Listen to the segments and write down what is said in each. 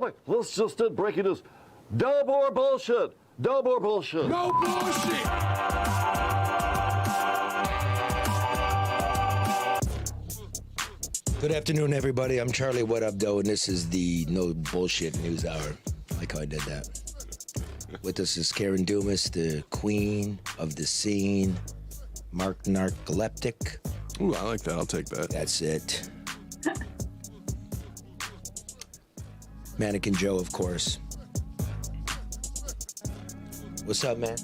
way, let's just breaking news. No more bullshit. No more bullshit. No bullshit. Good afternoon, everybody. I'm Charlie What Up, Doe, and this is the No Bullshit News Hour. I like how I did that. With us is Karen Dumas, the queen of the scene, Mark Narcoleptic. Ooh, I like that. I'll take that. That's it. Mannequin Joe, of course. What's up, man?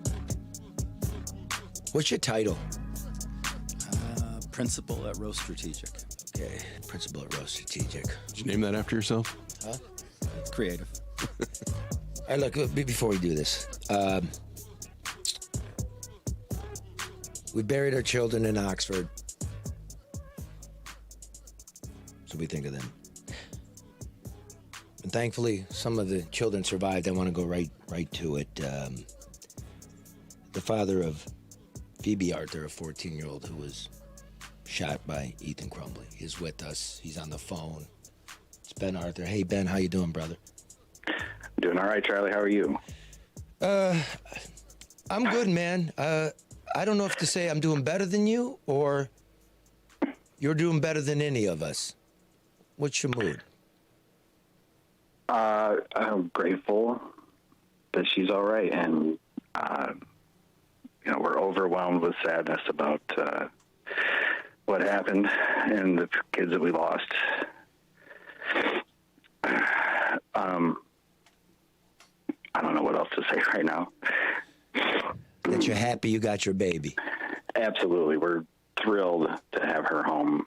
What's your title? Principal at Roast Strategic. Okay, principal at Roast Strategic. Did you name that after yourself? Huh? Creative. All right, look, before we do this, we buried our children in Oxford. So we think of them. And thankfully, some of the children survived. I want to go right to it. The father of Phoebe Arthur, a 14-year-old who was shot by Ethan Crumbly, is with us. He's on the phone. It's Ben Arthur. Hey, Ben, how you doing, brother? Doing all right, Charlie. How are you? I'm good, man. I don't know if to say I'm doing better than you or you're doing better than any of us. What's your mood? I'm grateful that she's all right, and we're overwhelmed with sadness about what happened and the kids that we lost. I don't know what else to say right now. That you're happy you got your baby. Absolutely. We're thrilled to have her home.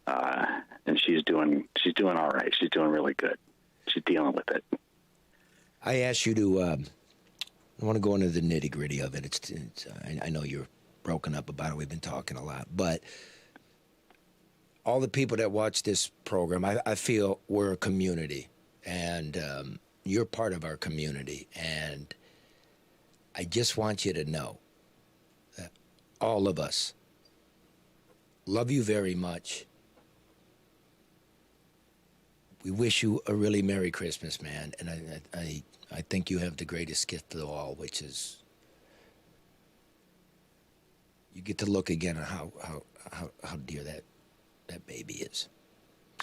And she's doing all right. She's doing really good. She's dealing with it. I asked you to, I want to go into the nitty gritty of it. I know you're broken up about it. We've been talking a lot, but all the people that watch this program, I feel we're a community, and you're part of our community, and I just want you to know that all of us love you very much. We wish you a really Merry Christmas, man, and I think you have the greatest gift of all, which is you get to look again at how dear that baby is.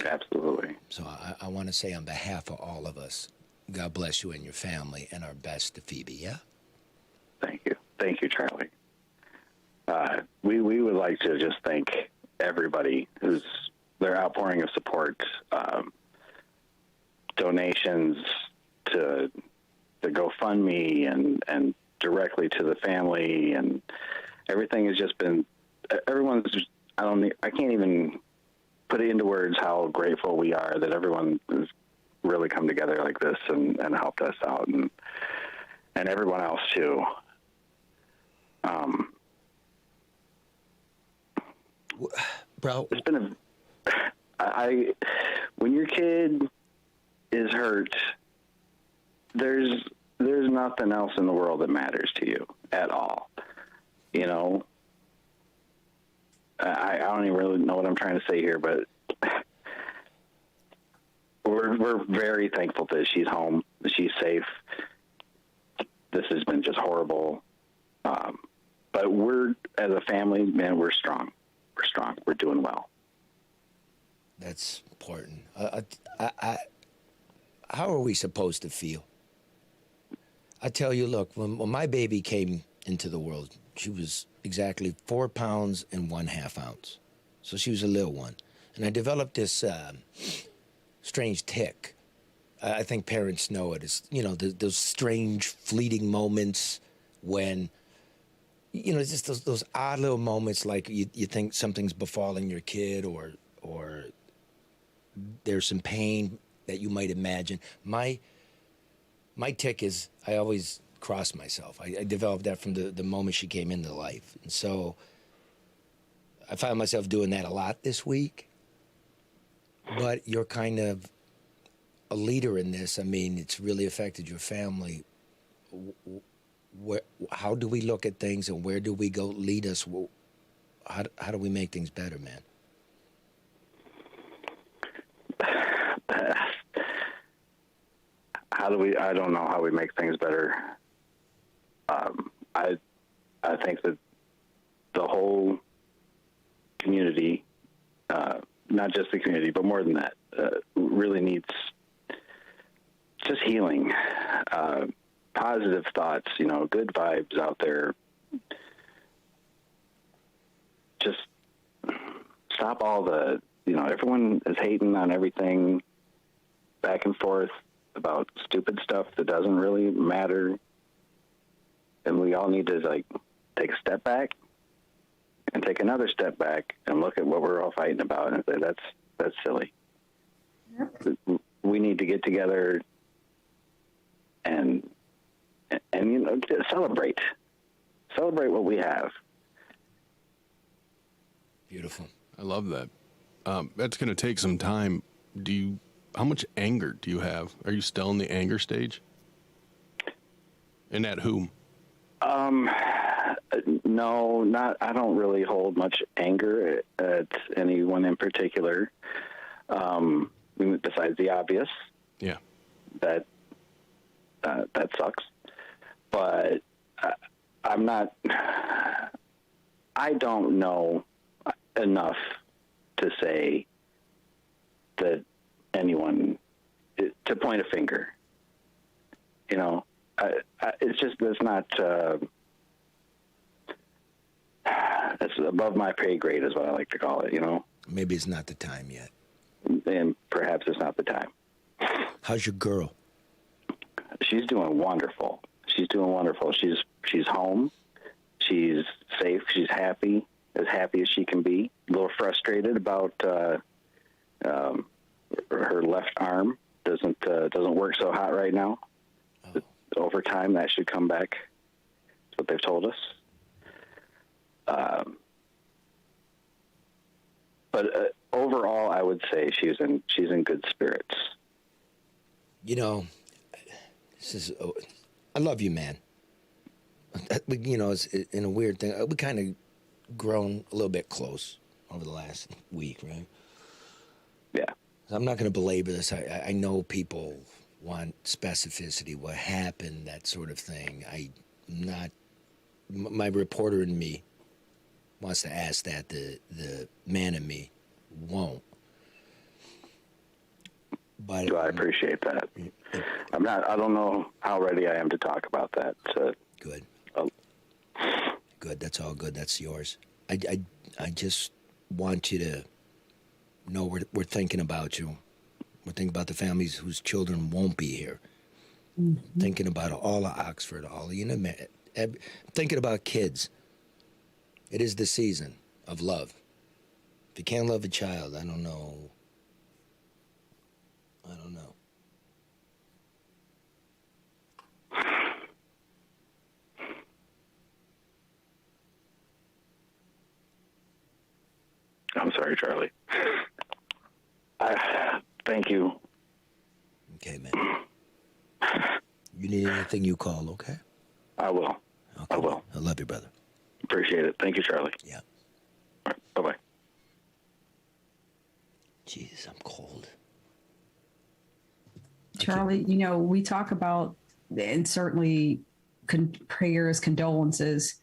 Absolutely. So I want to say on behalf of all of us, God bless you and your family, and our best to Phoebe, yeah? Thank you. Thank you, Charlie. We would like to just thank everybody who's their outpouring of support, donations to the GoFundMe and directly to the family, and everything has just been, I can't even put it into words how grateful we are that everyone has really come together like this and helped us out, and everyone else too. Bro, it's been when your kid is hurt, there's nothing else in the world that matters to you at all. You know, I don't even really know what I'm trying to say here, but we're very thankful that she's home, that she's safe. This has been just horrible. But we're, as a family, man, we're strong. We're strong. We're doing well. That's important. How are we supposed to feel? I tell you, look, when my baby came into the world, she was exactly 4 pounds and 1/2 ounce. So she was a little one. And I developed this strange tic. I think parents know it. It's, those strange fleeting moments when, it's just those odd little moments, like you think something's befalling your kid or there's some pain that you might imagine. My tic is I always cross myself. I developed that from the moment she came into life. And so I found myself doing that a lot this week. But you're kind of a leader in this. I mean, it's really affected your family. How do we look at things, and where do we go? Lead us. How do we make things better, man? I don't know how we make things better. I think that the whole community, not just the community, but more than that, really needs just healing, positive thoughts, good vibes out there. Just stop all the, everyone is hating on everything back and forth about stupid stuff that doesn't really matter. And we all need to take a step back and take another step back and look at what we're all fighting about and say, that's silly. Yep. We need to get together and celebrate what we have. Beautiful. I love that. That's going to take some time. How much anger do you have? Are you still in the anger stage? And at whom? No, not. I don't really hold much anger at anyone in particular. Besides the obvious. Yeah. That sucks. But I'm not. I don't know enough to say that anyone to point a finger. It's just that's not. That's above my pay grade, is what I like to call it. Maybe it's not the time yet. And perhaps it's not the time. How's your girl? She's doing wonderful. She's home. She's safe. She's happy as she can be. A little frustrated about her left arm. Doesn't work so hot right now. Oh. Over time, that should come back. That's what they've told us. But overall, I would say she's in good spirits. I love you, man. It's in a weird thing. We kind of grown a little bit close over the last week, right? Yeah. I'm not going to belabor this. I know people want specificity, what happened, that sort of thing. My reporter in me wants to ask that. The man in me won't. But I appreciate that. I don't know how ready I am to talk about that. So. Good. Good. That's all good. That's yours. I just want you to know we're thinking about you. We're thinking about the families whose children won't be here. Mm-hmm. Thinking about all of Oxford, thinking about kids. It is the season of love. If you can't love a child, I don't know. I'm sorry, Charlie. Thank you. Okay, man. You need anything, you call, okay? I will. Okay, I will. I love you, brother. Appreciate it. Thank you, Charlie. Yeah. All right. Bye-bye. Jesus, I'm cold. Charlie, we talk about, and certainly prayers, condolences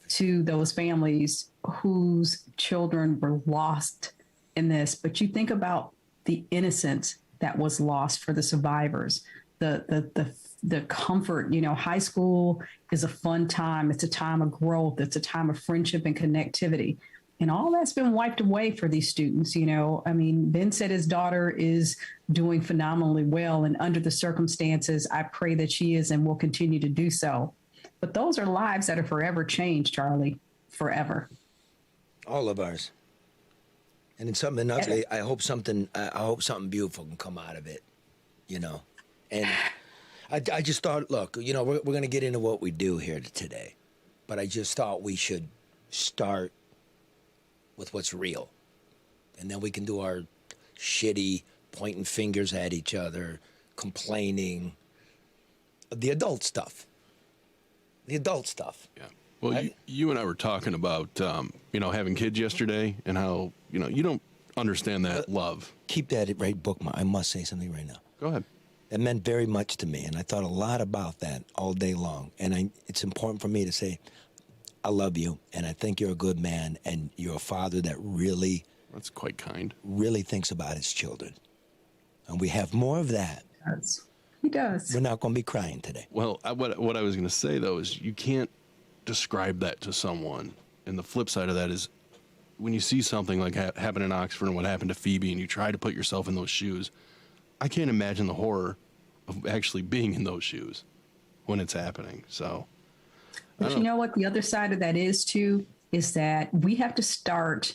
to those families whose children were lost in this. But you think about the innocence that was lost for the survivors, the comfort. High school is a fun time. It's a time of growth. It's a time of friendship and connectivity. And all that's been wiped away for these students. Ben said his daughter is doing phenomenally well. And under the circumstances, I pray that she is and will continue to do so. But those are lives that are forever changed, Charlie, forever. All of ours. And it's something ugly. I hope something beautiful can come out of it, And I just thought, look, we're going to get into what we do here today. But I just thought we should start with what's real. And then we can do our shitty pointing fingers at each other, complaining, the adult stuff. Yeah. Well, you and I were talking about, having kids yesterday and how, you don't understand that love. Keep that right bookmark. I must say something right now. Go ahead. It meant very much to me, and I thought a lot about that all day long. And it's important for me to say, I love you, and I think you're a good man, and you're a father that really, That's quite kind. really thinks about his children. And we have more of that. He does. We're not going to be crying today. Well, what I was going to say, though, is you can't describe that to someone. And the flip side of that is when you see something like happened in Oxford and what happened to Phoebe, and you try to put yourself in those shoes, I can't imagine the horror of actually being in those shoes when it's happening. So, But you know what the other side of that is too, is that we have to start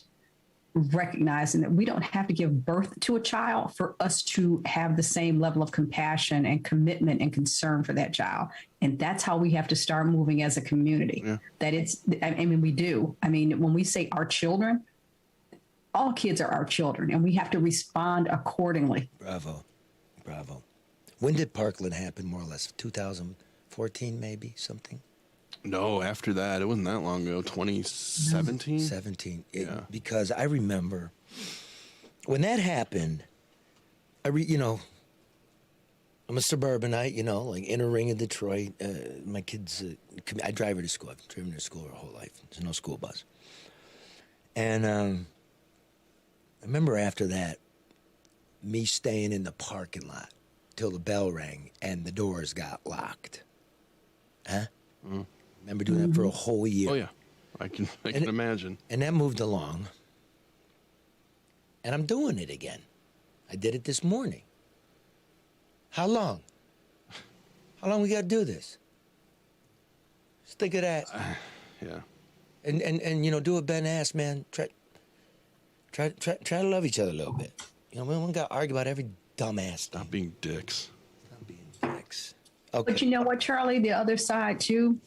recognizing that we don't have to give birth to a child for us to have the same level of compassion and commitment and concern for that child. And that's how we have to start moving as a community. Yeah. That I mean, we do. I mean, when we say our children, all kids are our children, and we have to respond accordingly. Bravo. Bravo. When did Parkland happen, more or less? 2014, maybe, something? no, after that, it wasn't that long ago. 2017? 17. Yeah. Because I remember when that happened, I'm a suburbanite, like inner ring of Detroit. My kids, I drive her to school. I've driven her to school her whole life. There's no school bus. And I remember after that, me staying in the parking lot till the bell rang and the doors got locked. Huh? Mm. Remember doing that for a whole year. Oh, yeah. I can imagine. And that moved along. And I'm doing it again. I did it this morning. How long? How long we got to do this? Just think of that. Yeah. And do what Ben asked, man. Try to love each other a little bit. We don't got to argue about every dumbass thing. Stop being dicks. Stop being dicks. Okay. But you know what, Charlie? The other side, too,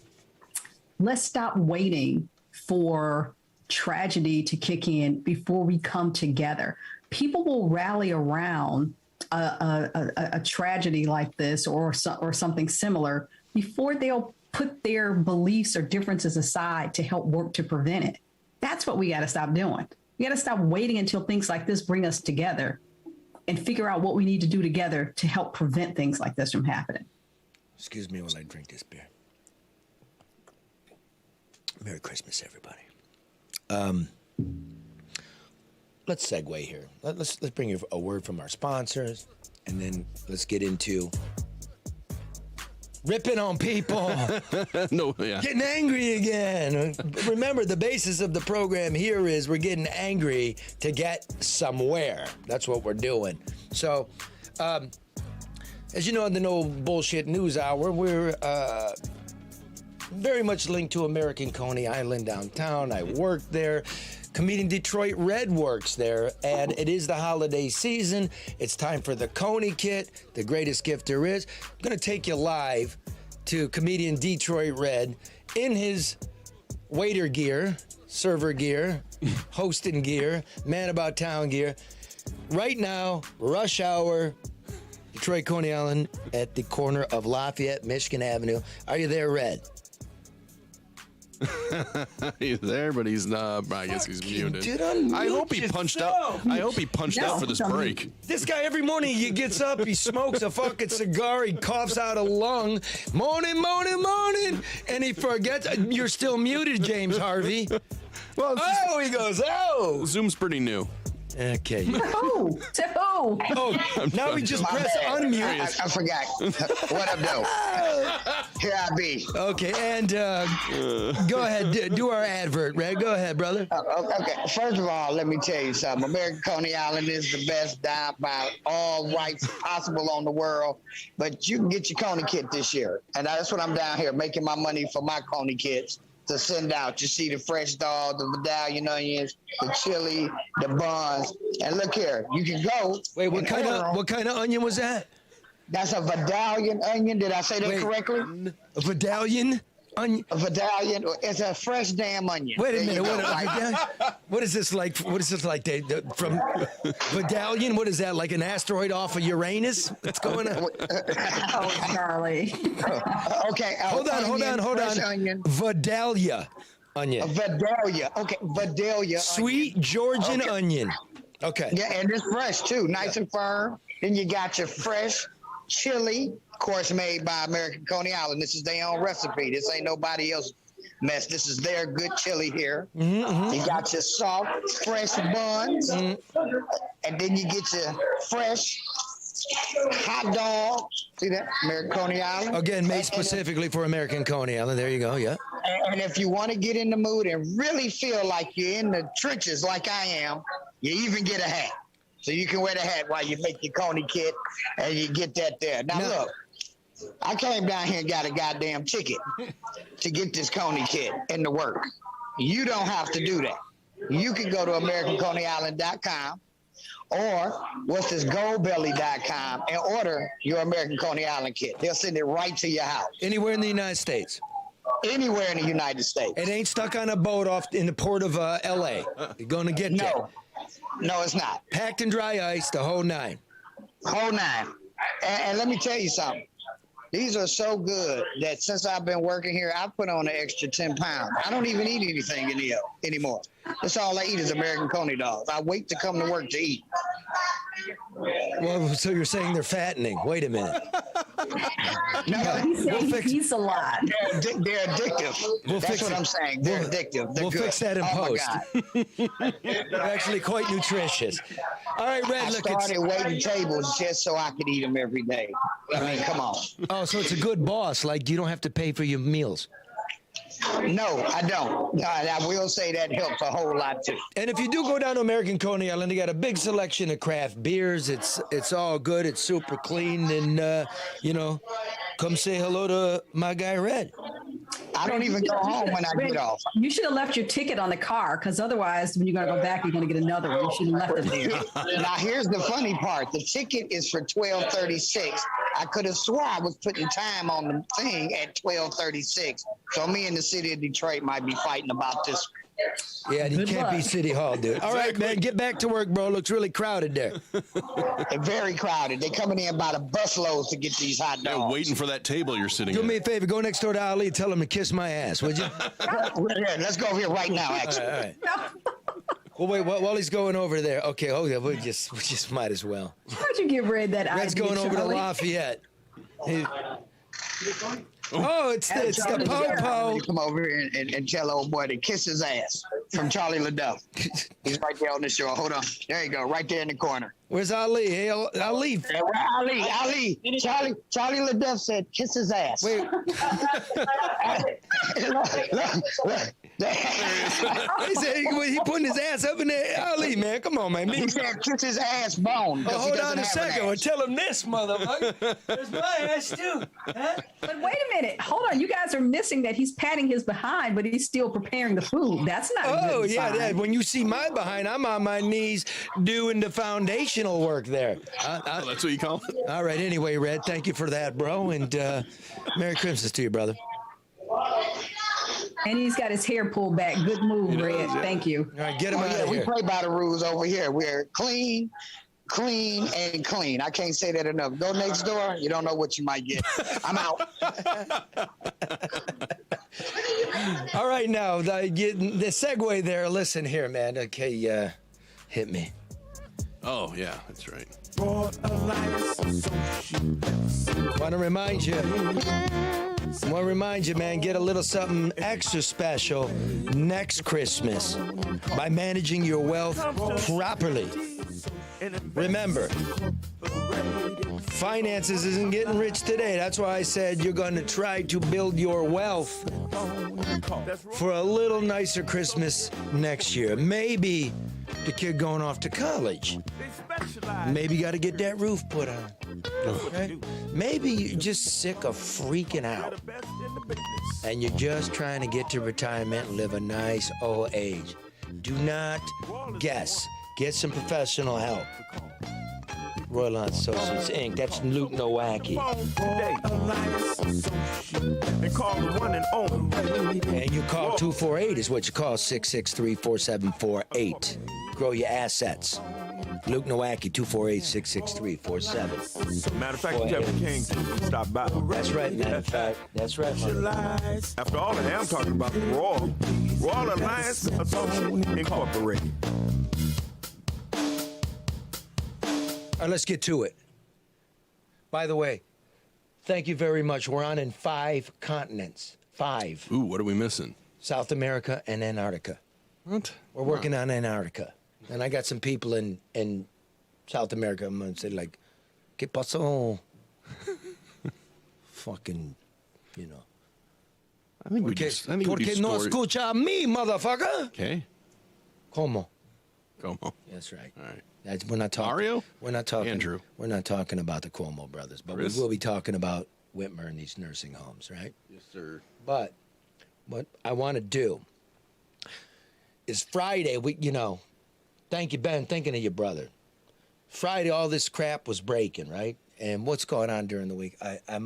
let's stop waiting for tragedy to kick in before we come together. People will rally around a tragedy like this or something similar before they'll put their beliefs or differences aside to help work to prevent it. That's what we got to stop doing. We got to stop waiting until things like this bring us together and figure out what we need to do together to help prevent things like this from happening. Excuse me while I drink this beer. Merry Christmas, everybody. Let's segue here. Let's bring you a word from our sponsors, and then let's get into ripping on people. No, yeah. Getting angry again. Remember, the basis of the program here is we're getting angry to get somewhere. That's what we're doing. So, as you know, in the No Bullshit News Hour, we're very much linked to American Coney Island downtown. I work there. Comedian Detroit Red works there, and it is the holiday season. It's time for the Coney Kit, the greatest gift there is. I'm going to take you live to comedian Detroit Red in his waiter gear, server gear, hosting gear, man about town gear. Right now, rush hour, Detroit Coney Island at the corner of Lafayette, Michigan Avenue. Are you there, Red? He's there, but he's not. I guess he's muted. Dude, unmute I hope he punched out. I hope he punched out for this break. This guy, every morning he gets up, he smokes a fucking cigar, he coughs out a lung. Morning, morning, morning. And he forgets. You're still muted, James Harvey. Well, He goes, oh. Zoom's pretty new. Okay. Oh, Now we just press unmute. I forgot what I'm doing. Here I be. Okay, and go ahead, do our advert, Red. Go ahead, brother. Okay, first of all, let me tell you something. American Coney Island is the best dime by all rights possible on the world, but you can get your Coney Kit this year. And that's what I'm down here, making my money for my Coney Kits to send out. You see the fresh dog, the medallion onions, the chili, the buns. And look here, you can go. Wait, what kind of onion was that? That's a Vidalian onion. Did I say that correctly? A Vidalian onion? A Vidalian. It's a fresh damn onion. Wait a There you minute. go. What is this like? What is this like? From Vidalian? What is that? Like an asteroid off of Uranus? What's going on? oh, Charlie. Okay. Hold on. Onion. Vidalia onion. A Vidalia. Okay, Vidalia. Sweet Georgian onion. Okay. Yeah, and it's fresh too, nice and firm. Then you got your fresh chili, of course, made by American Coney Island. This is their own recipe. This ain't nobody else mess. This is their good chili here. You got your soft, fresh buns, and then you get your fresh hot dog. See that? American Coney Island. Again, made specifically for American Coney Island. There you go. Yeah. And if you want to get in the mood and really feel like you're in the trenches like I am, you even get a hat. So you can wear the hat while you make your Coney kit and you get that there. Now, look, I came down here and got a goddamn ticket to get this Coney kit into work. You don't have to do that. You can go to AmericanConeyIsland.com or what's this, goldbelly.com and order your American Coney Island kit. They'll send it right to your house. Anywhere in the United States. Anywhere in the United States. It ain't stuck on a boat off in the port of L.A. You're going to get there. No, it's not. Packed in dry ice, the whole nine. Whole nine. And let me tell you something. These are so good that since I've been working here, I've put on an extra 10 pounds. I don't even eat anything anymore. That's all I eat is American Coney dogs. I wait to come to work to eat. Well, so you're saying they're fattening. Wait a minute. No, He's saying he eats a lot. they're addictive. That's what I'm saying. They're addictive. They're We'll good. fix that in post. They're actually quite nutritious. All right, Red, I look. started waiting tables just so I could eat them every day. I mean, come on. Oh, so it's a good boss. Like, you don't have to pay for your meals. No, I don't. No, I will say that helps a whole lot, too. And if you do go down to American Coney Island, they got a big selection of craft beers. It's all good. It's super clean. And, come say hello to my guy, Red. I don't even go home when I get off. You should have left your ticket on the car, because otherwise, when you're going to go back, you're going to get another one. You should have left it there. Now, here's the funny part. The ticket is for $12.36. I could have swore I was putting time on the thing at $12.36. So me and the city of Detroit might be fighting about this. Yeah, you Good can't be luck. City Hall, dude. All right, man, get back to work, bro. Looks really crowded there. They're very crowded. They're coming in by the busloads to get these hot They're dogs. waiting for that table you're sitting Do at. me a favor, go next door to Ali, tell him to kiss my ass, would you? Yeah, let's go over here right now, actually. All right. Well, wait, while he's going over there, okay, yeah, we just might as well. How'd you get rid of that Red's idea, going over to Charlie? Lafayette. Oh, it's the po-po. You come over here and tell old boy to kiss his ass from Charlie LeDuff. He's right there on the shore. Hold on. There you go, right there in the corner. Where's Ali? Hey, Ali. Yeah, where Ali. Charlie LeDuff said, kiss his ass. Wait. Look. He said he putting his ass up in there. Ali, man, come on, man. He said, kiss his ass bone. 'cause he Hold doesn't on a have an second. ass. Well, tell him this, motherfucker. There's my ass, too. Huh? But wait a minute. Hold on. You guys are missing that he's patting his behind, but he's still preparing the food. That's not a Oh, good yeah, sign. yeah. When you see my behind, I'm on my knees doing the foundational work there. Oh, that's what you call it? All right, anyway, Red, thank you for that, bro. And Merry Christmas to you, brother. And he's got his hair pulled back. Good move, Red. Thank you. All right, get him Oh, out yeah, of we here. play by the rules over here. We're clean, and clean. I can't say that enough. Go next door. You don't know what you might get. I'm out. All right, now, the segue there. Listen here, man. Okay, hit me. Oh, yeah, that's right. Want to remind you, man, get a little something extra special next Christmas by managing your wealth properly. Remember, finances isn't getting rich today. That's why I said you're going to try to build your wealth for a little nicer Christmas next year. Maybe the kid going off to college. Maybe you got to get that roof put on. Okay? Maybe you're just sick of freaking out. And you're just trying to get to retirement and live a nice old age. Do not guess. Get some professional help. Royal Hunt Associates, Inc. That's Luke Nowacki. And you call 248 is what you call 663-4748. Grow your assets. Luke Nowacki, 248-663-4748. Matter of fact, Jeffrey King stopped by. That's right, matter of fact. That's right. After all that, I'm talking about the Royal Alliance Associates Incorporated. All right, let's get to it. By the way, thank you very much. We're on in 5 continents. 5. Ooh, what are we missing? South America and Antarctica. What? We're working on Antarctica. And I got some people in South America. I'm going to say, like, ¿Qué pasó? Fucking, you know. I think we Porque, just. I think we porque do no story. escucha a mí, motherfucker. Okay. Como? Como. That's right. All right. We're not talking. Mario? We're not talking. Andrew. We're not talking about the Cuomo brothers, but Chris? we will be talking about Whitmer and these nursing homes, right? Yes, sir. But what I want to do is Friday. Thank you, Ben. Thinking of your brother. Friday, all this crap was breaking, right? And what's going on during the week? I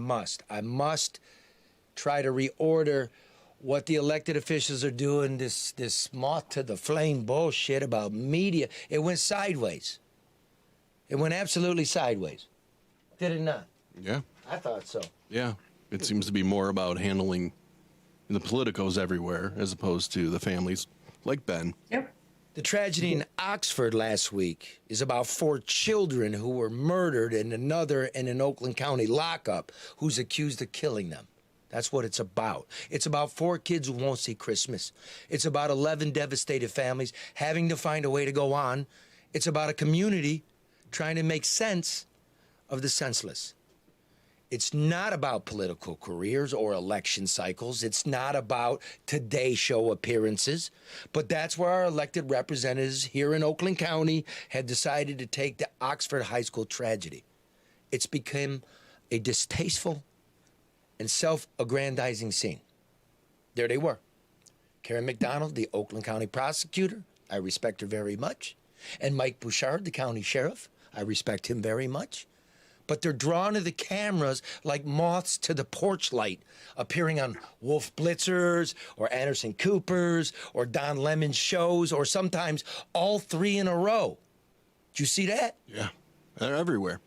must try to reorder what the elected officials are doing, this moth to the flame bullshit about media. It went sideways. It went absolutely sideways. Did it not? Yeah. I thought so. Yeah. It seems to be more about handling the politicos everywhere as opposed to the families like Ben. Yep. The tragedy in Oxford last week is about 4 children who were murdered and another in an Oakland County lockup who's accused of killing them. That's what it's about. It's about 4 kids who won't see Christmas. It's about 11 devastated families having to find a way to go on. It's about a community trying to make sense of the senseless. It's not about political careers or election cycles. It's not about Today Show appearances. But that's where our elected representatives here in Oakland County had decided to take the Oxford High School tragedy. It's become a distasteful and self-aggrandizing scene. There they were. Karen McDonald, the Oakland County prosecutor, I respect her very much. And Mike Bouchard, the county sheriff, I respect him very much. But they're drawn to the cameras like moths to the porch light, appearing on Wolf Blitzers or Anderson Cooper's or Don Lemon's shows, or sometimes all 3 in a row. Did you see that? Yeah. They're everywhere.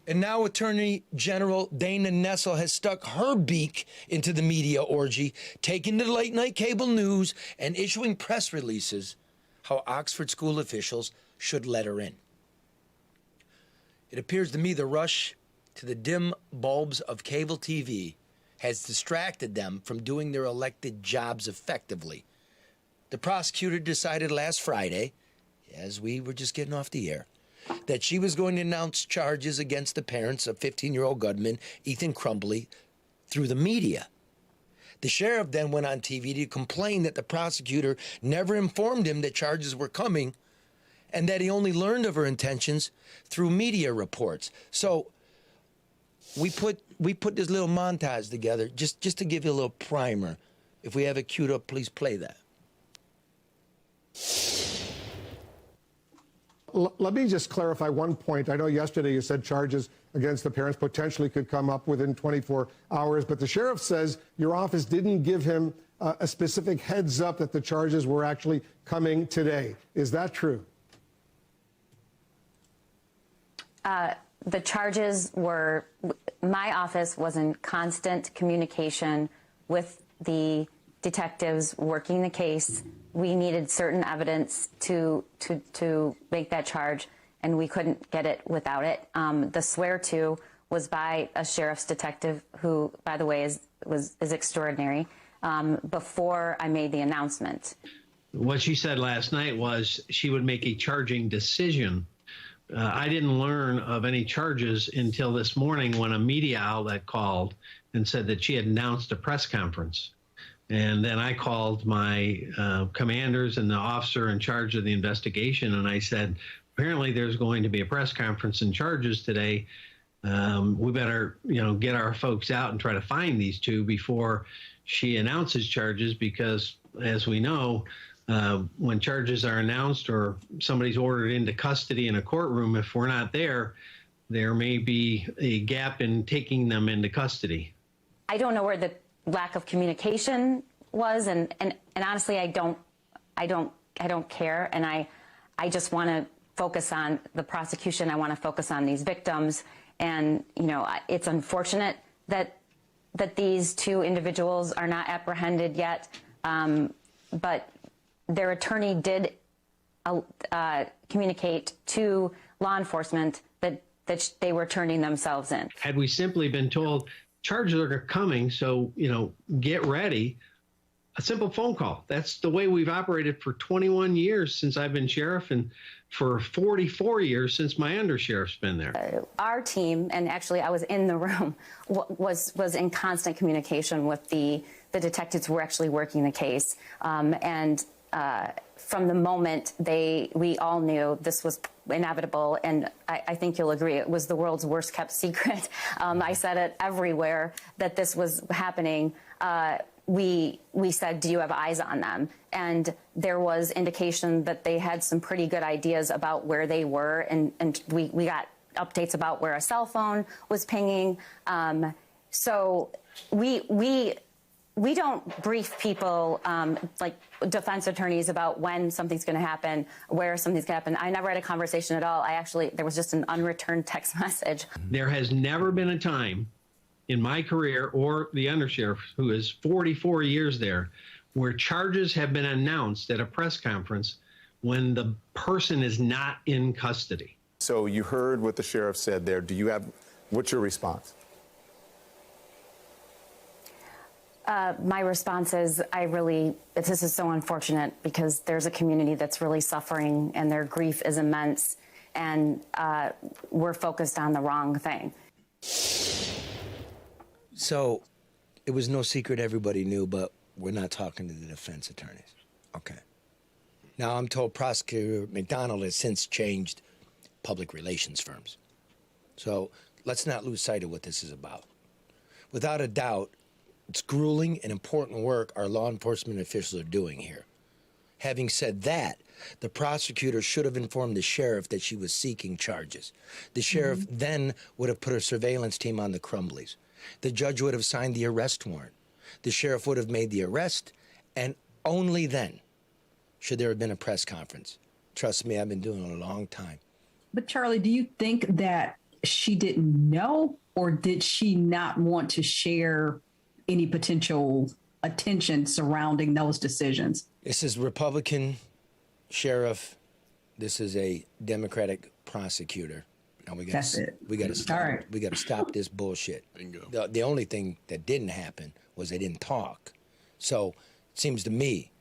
And now Attorney General Dana Nessel has stuck her beak into the media orgy, taking to late night cable news and issuing press releases how Oxford school officials should let her in. It appears to me the rush to the dim bulbs of cable TV has distracted them from doing their elected jobs effectively. The prosecutor decided last Friday, as we were just getting off the air, that she was going to announce charges against the parents of 15-year-old gunman Ethan Crumbley through the media. The sheriff then went on TV to complain that the prosecutor never informed him that charges were coming and that he only learned of her intentions through media reports. So we put this little montage together just to give you a little primer. If we have it queued up, please play that. Let me just clarify one point. I know yesterday you said charges against the parents potentially could come up within 24 hours, but the sheriff says your office didn't give him a specific heads up that the charges were actually coming today. Is that true? The charges were, my office was in constant communication with the detectives working the case. We needed certain evidence to make that charge, and we couldn't get it without it. The swear to was by a sheriff's detective who, by the way, is extraordinary, before I made the announcement. What she said last night was she would make a charging decision. I didn't learn of any charges until this morning when a media outlet called and said that she had announced a press conference. And then I called my commanders and the officer in charge of the investigation, and I said, apparently there's going to be a press conference and charges today. We better, get our folks out and try to find these 2 before she announces charges, because as we know, when charges are announced or somebody's ordered into custody in a courtroom, if we're not there, there may be a gap in taking them into custody. I don't know where the lack of communication was, and honestly, I don't care, and I just want to focus on the prosecution. I want to focus on these victims, and it's unfortunate that these 2 individuals are not apprehended yet, but their attorney did communicate to law enforcement that that they were turning themselves in. Had we simply been told charges are coming, so, get ready, a simple phone call. That's the way we've operated for 21 years since I've been sheriff, and for 44 years since my undersheriff's been there. Our team, and actually I was in the room, was in constant communication with the detectives who were actually working the case. From the moment we all knew this was inevitable, and I think you'll agree, it was the world's worst kept secret. I said it everywhere that this was happening. We said, do you have eyes on them? And there was indication that they had some pretty good ideas about where they were, and we got updates about where a cell phone was pinging. So we don't brief people like defense attorneys about when something's going to happen, where something's going to happen. I never had a conversation at all. There was just an unreturned text message. There has never been a time in my career, or the undersheriff, who is 44 years there, where charges have been announced at a press conference when the person is not in custody. So you heard what the sheriff said there. What's your response? My response is, this is so unfortunate, because there's a community that's really suffering and their grief is immense, and we're focused on the wrong thing. So it was no secret, everybody knew, but we're not talking to the defense attorneys. Okay. Now I'm told Prosecutor McDonald has since changed public relations firms. So let's not lose sight of what this is about. Without a doubt, it's grueling and important work our law enforcement officials are doing here. Having said that, the prosecutor should have informed the sheriff that she was seeking charges. The sheriff then would have put a surveillance team on the Crumblies. The judge would have signed the arrest warrant. The sheriff would have made the arrest, and only then should there have been a press conference. Trust me, I've been doing it a long time. But Charlie, do you think that she didn't know, or did she not want to share any potential attention surrounding those decisions? This is Republican sheriff. This is a Democratic prosecutor. Now we got to stop. All right. We got to stop this bullshit. Bingo. The only thing that didn't happen was they didn't talk. So it seems to me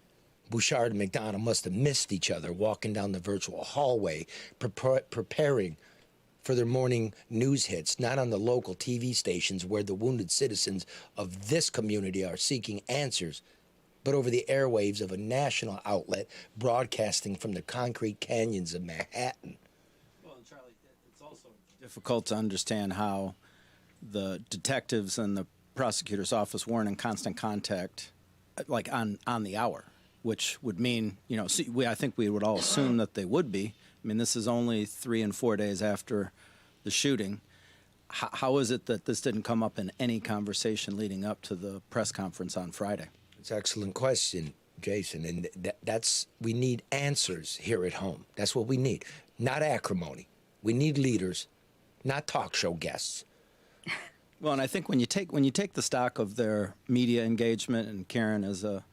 Bouchard and McDonald must have missed each other walking down the virtual hallway, preparing for their morning news hits, not on the local TV stations where the wounded citizens of this community are seeking answers, but over the airwaves of a national outlet broadcasting from the concrete canyons of Manhattan. Well, Charlie, it's also difficult to understand how the detectives and the prosecutor's office weren't in constant contact, like on the hour, which would mean, I think we would all assume that they would be. I mean, this is only 3 and 4 days after the shooting. How is it that this didn't come up in any conversation leading up to the press conference on Friday? It's an excellent question, Jason, and we need answers here at home. That's what we need, not acrimony. We need leaders, not talk show guests. Well, and I think when you take the stock of their media engagement, and Karen, as a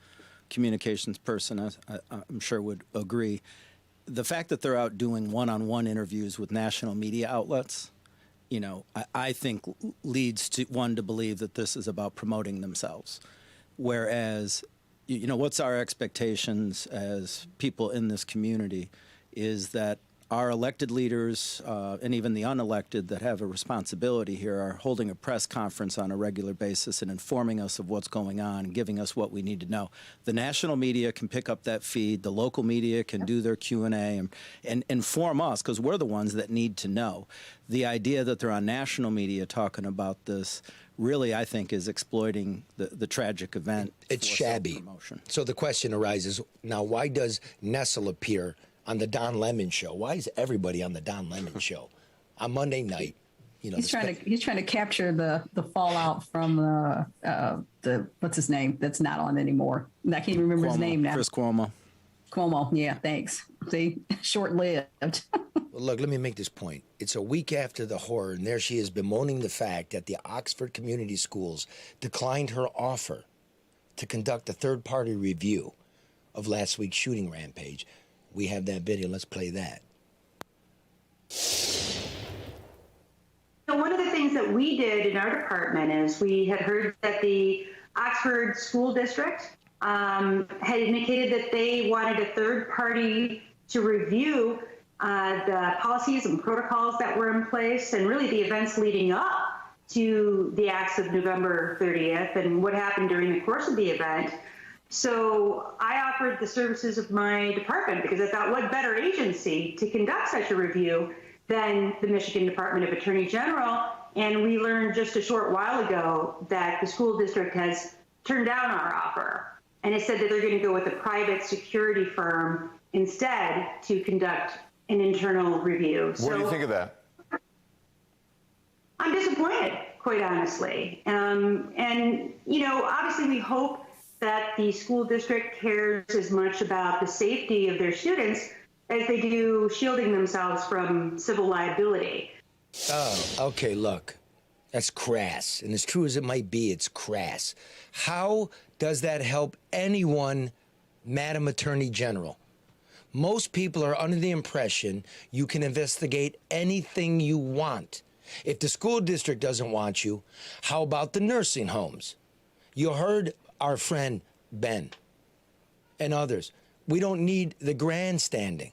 communications person, I'm sure would agree, the fact that they're out doing one-on-one interviews with national media outlets, I think leads to one to believe that this is about promoting themselves. Whereas, what's our expectations as people in this community is that our elected leaders and even the unelected that have a responsibility here are holding a press conference on a regular basis and informing us of what's going on and giving us what we need to know. The national media can pick up that feed. The local media can do their Q&A and inform us, because we're the ones that need to know. The idea that they're on national media talking about this really, I think, is exploiting the tragic event. It's shabby. So the question arises, now, why does Nessel appear on the Don Lemon show? Why is everybody on the Don Lemon show on Monday night? He's trying to capture the fallout from the what's his name that's not on anymore. I can't even remember his name now. Chris Cuomo. Cuomo, yeah, thanks. See, short-lived. Well, look, let me make this point. It's a week after the horror, and there she is bemoaning the fact that the Oxford Community Schools declined her offer to conduct a third-party review of last week's shooting rampage. We have that video. Let's play that. one of the things that we did in our department is we had heard that the Oxford School District had indicated that they wanted a third party to review the policies and protocols that were in place and really the events leading up to the acts of November 30th and what happened during the course of the event. So I offered the services of my department because I thought, what better agency to conduct such a review than the Michigan Department of Attorney General. And we learned just a short while ago that the school district has turned down our offer. And it said that they're going to go with a private security firm instead to conduct an internal review. What do you think of that? I'm disappointed, quite honestly. And, you know, obviously we hope that the school district cares as much about the safety of their students as they do shielding themselves from civil liability. Oh, okay, look. That's crass. And as true as it might be, it's crass. How does that help anyone, Madam Attorney General? Most people are under the impression you can investigate anything you want. If the school district doesn't want you, how about the nursing homes? You heard our friend Ben and others. We don't need the grandstanding.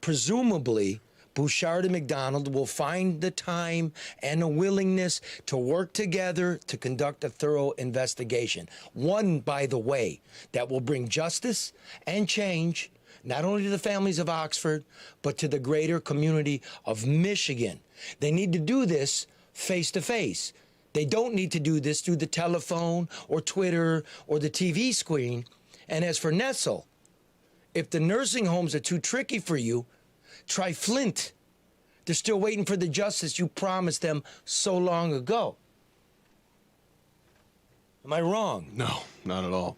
Presumably, Bouchard and McDonald will find the time and the willingness to work together to conduct a thorough investigation. One, by the way, that will bring justice and change, not only to the families of Oxford, but to the greater community of Michigan. They need to do this face to face. They don't need to do this through the telephone or Twitter or the TV screen. And as for Nessel, if the nursing homes are too tricky for you, try Flint. They're still waiting for the justice you promised them so long ago. Am I wrong? No, not at all.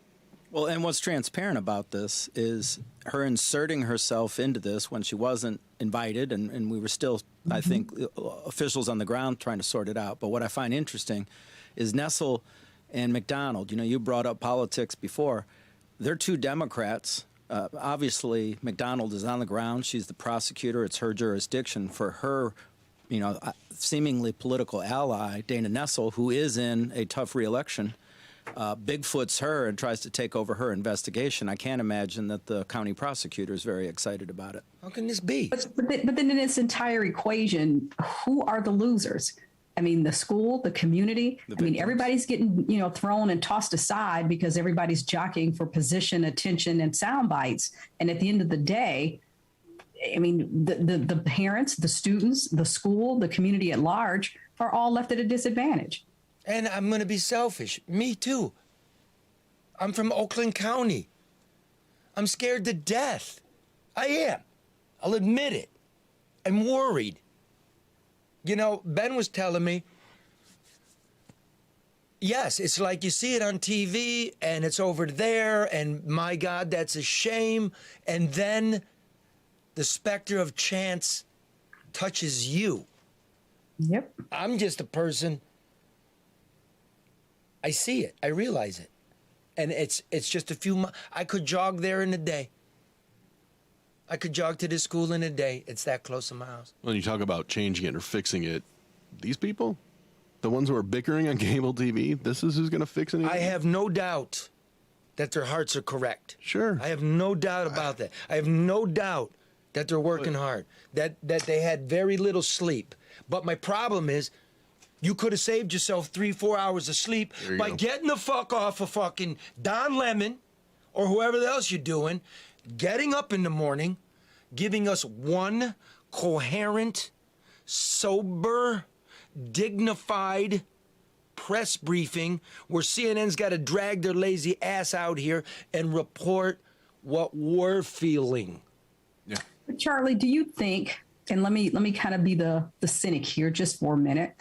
Well, and what's transparent about this is her inserting herself into this when she wasn't invited, and we were still, I think, officials on the ground trying to sort it out. But what I find interesting is Nessel and McDonald. You know, you brought up politics before. They're two Democrats. Obviously, McDonald is on the ground. She's the prosecutor. It's her jurisdiction. For her, you know, seemingly political ally, Dana Nessel, who is in a tough reelection, Bigfoots her and tries to take over her investigation. I can't imagine that the county prosecutor is very excited about it. How can this be? But then in this entire equation, who are the losers? I mean, the school, the community. I mean, everybody's getting, you know, thrown and tossed aside because everybody's jockeying for position, attention, and sound bites. And at the end of the day, I mean, the parents, the students, the school, the community at large are all left at a disadvantage. And I'm going to be selfish. Me too. I'm from Oakland County. I'm scared to death. I am. I'll admit it. I'm worried. You know, Ben was telling me, yes, it's like you see it on TV and it's over there and my God, that's a shame. And then the specter of chance touches you. Yep. I'm just a person. I see it. I realize it. And it's just a few I could jog there in a day. I could jog to this school in a day. It's that close to my house. When you talk about changing it or fixing it, these people, the ones who are bickering on cable TV, this is who's going to fix it? I have no doubt that their hearts are correct. Sure. I have no doubt about that. I have no doubt that they're working hard, that they had very little sleep. But my problem is, you could have saved yourself 3-4 hours of sleep by getting the fuck off of fucking Don Lemon or whoever else you're doing, getting up in the morning, giving us one coherent, sober, dignified press briefing where CNN's got to drag their lazy ass out here and report what we're feeling. Yeah. Charlie, do you think, and let me kind of be the cynic here just for a minute.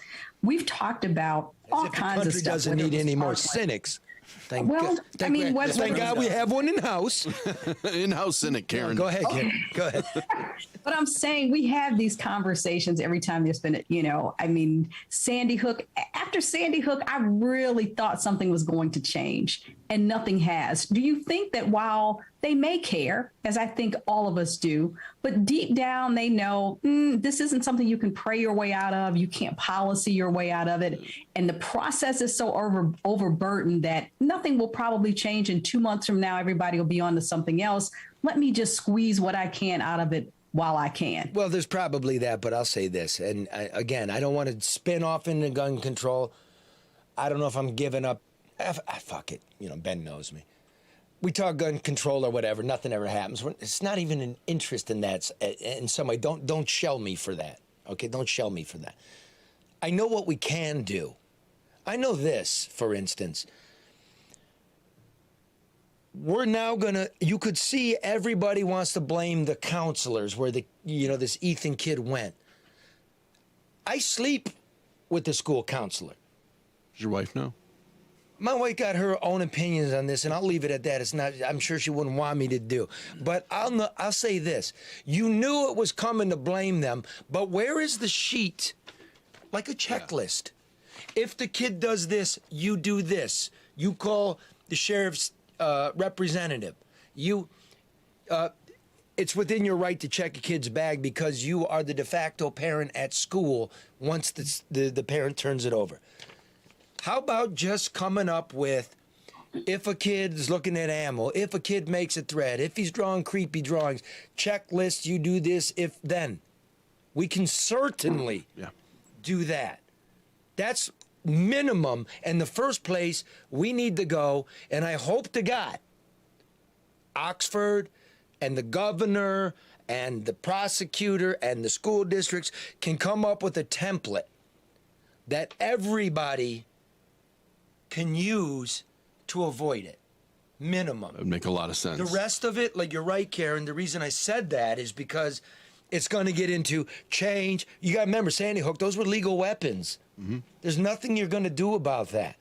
We've talked about all kinds of stuff. The country doesn't need any more cynics. Thank God. Thank God we have one in-house. In-house cynic, Karen. Go ahead, Karen. Go ahead. But I'm saying we have these conversations every time there's been, Sandy Hook. After Sandy Hook, I really thought something was going to change, and nothing has. Do you think that while they may care, as I think all of us do, but deep down they know this isn't something you can pray your way out of, you can't policy your way out of it, and the process is so overburdened that nothing will probably change, and 2 months from now everybody will be on to something else. Let me just squeeze what I can out of it while I can. Well, there's probably that, but I'll say this, and again, I don't want to spin off into gun control. I don't know if I'm giving up. Fuck it. Ben knows me. We talk gun control or whatever. Nothing ever happens. It's not even an interest in that in some way. Don't shell me for that. Okay, don't shell me for that. I know what we can do. I know this, for instance. We're now gonna. You could see everybody wants to blame the counselors where this Ethan kid went. I sleep with the school counselor. Does your wife know? My wife got her own opinions on this, and I'll leave it at that. It's not. I'm sure she wouldn't want me to do. But I'll say this: you knew it was coming to blame them, but where is the sheet, like a checklist? Yeah. If the kid does this, you do this. You call the sheriff's representative. It's within your right to check a kid's bag because you are the de facto parent at school once the parent turns it over. How about just coming up with, if a kid's looking at ammo, if a kid makes a threat, if he's drawing creepy drawings, checklist, you do this, if then. We can certainly do that. That's minimum. In the first place, we need to go, and I hope to God, Oxford and the governor and the prosecutor and the school districts can come up with a template that everybody can use to avoid it. Minimum. That would make a lot of sense. The rest of it, like you're right, Karen, the reason I said that is because it's going to get into change. You got to remember, Sandy Hook, those were legal weapons. Mm-hmm. There's nothing you're going to do about that.